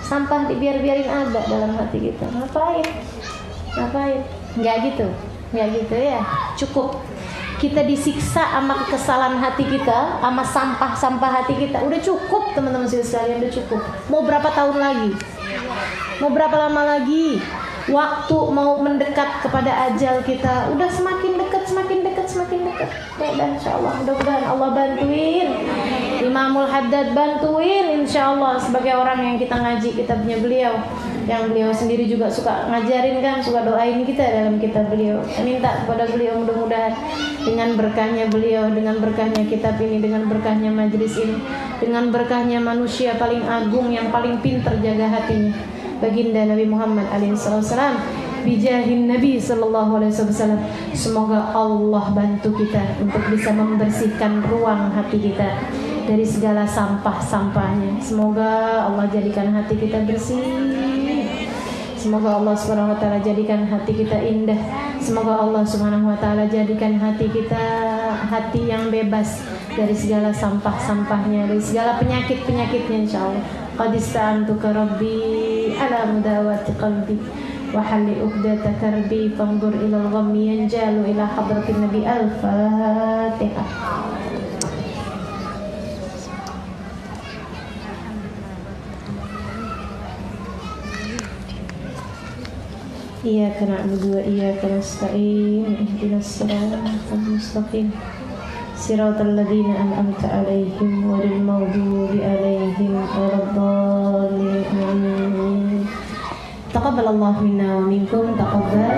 Sampah dibiarin ada dalam hati kita. Ngapain? Nggak gitu ya. Cukup kita disiksa sama kesalahan hati kita, sama sampah hati kita. Udah cukup teman-teman sekalian, udah cukup. Mau berapa tahun lagi? Mau berapa lama lagi? Waktu mau mendekat kepada ajal kita udah semakin dekat. Dan insyaallah mudah-mudahan Allah bantuin Imamul Haddad, bantuin insyaallah sebagai orang yang kita ngaji, kita punya beliau, yang beliau sendiri juga suka ngajarin kan, suka doain kita dalam kitab beliau. Saya minta kepada beliau mudah-mudahan dengan berkahnya beliau, dengan berkahnya kitab ini, dengan berkahnya majelis ini, dengan berkahnya manusia paling agung yang paling pintar jaga hatinya, baginda Nabi Muhammad alaihissalam, bijahin Nabi sallallahu alaihi wasallam. Semoga Allah bantu kita untuk bisa membersihkan ruang hati kita dari segala sampah-sampahnya. Semoga Allah jadikan hati kita bersih. Semoga Allah Subhanahu wa taala jadikan hati kita indah. Semoga Allah Subhanahu wa taala jadikan hati kita hati yang bebas dari segala sampah-sampahnya, dari segala penyakit-penyakitnya insyaallah. Qad ista'antuka rabbi ala mudawati qalbi wa halli uqdata karbi fanzur ila al-ghammi yanjalu ila hadratin nabi. Al-Fatihah. Iyyaka na'budu wa iyyaka nasta'in ihdinas siratal mustaqim siratal ladzina an'amta 'alaihim ghairil maghdubi 'alaihim waladdallin. Taqabbalallahu minna wa minkum taqabbal.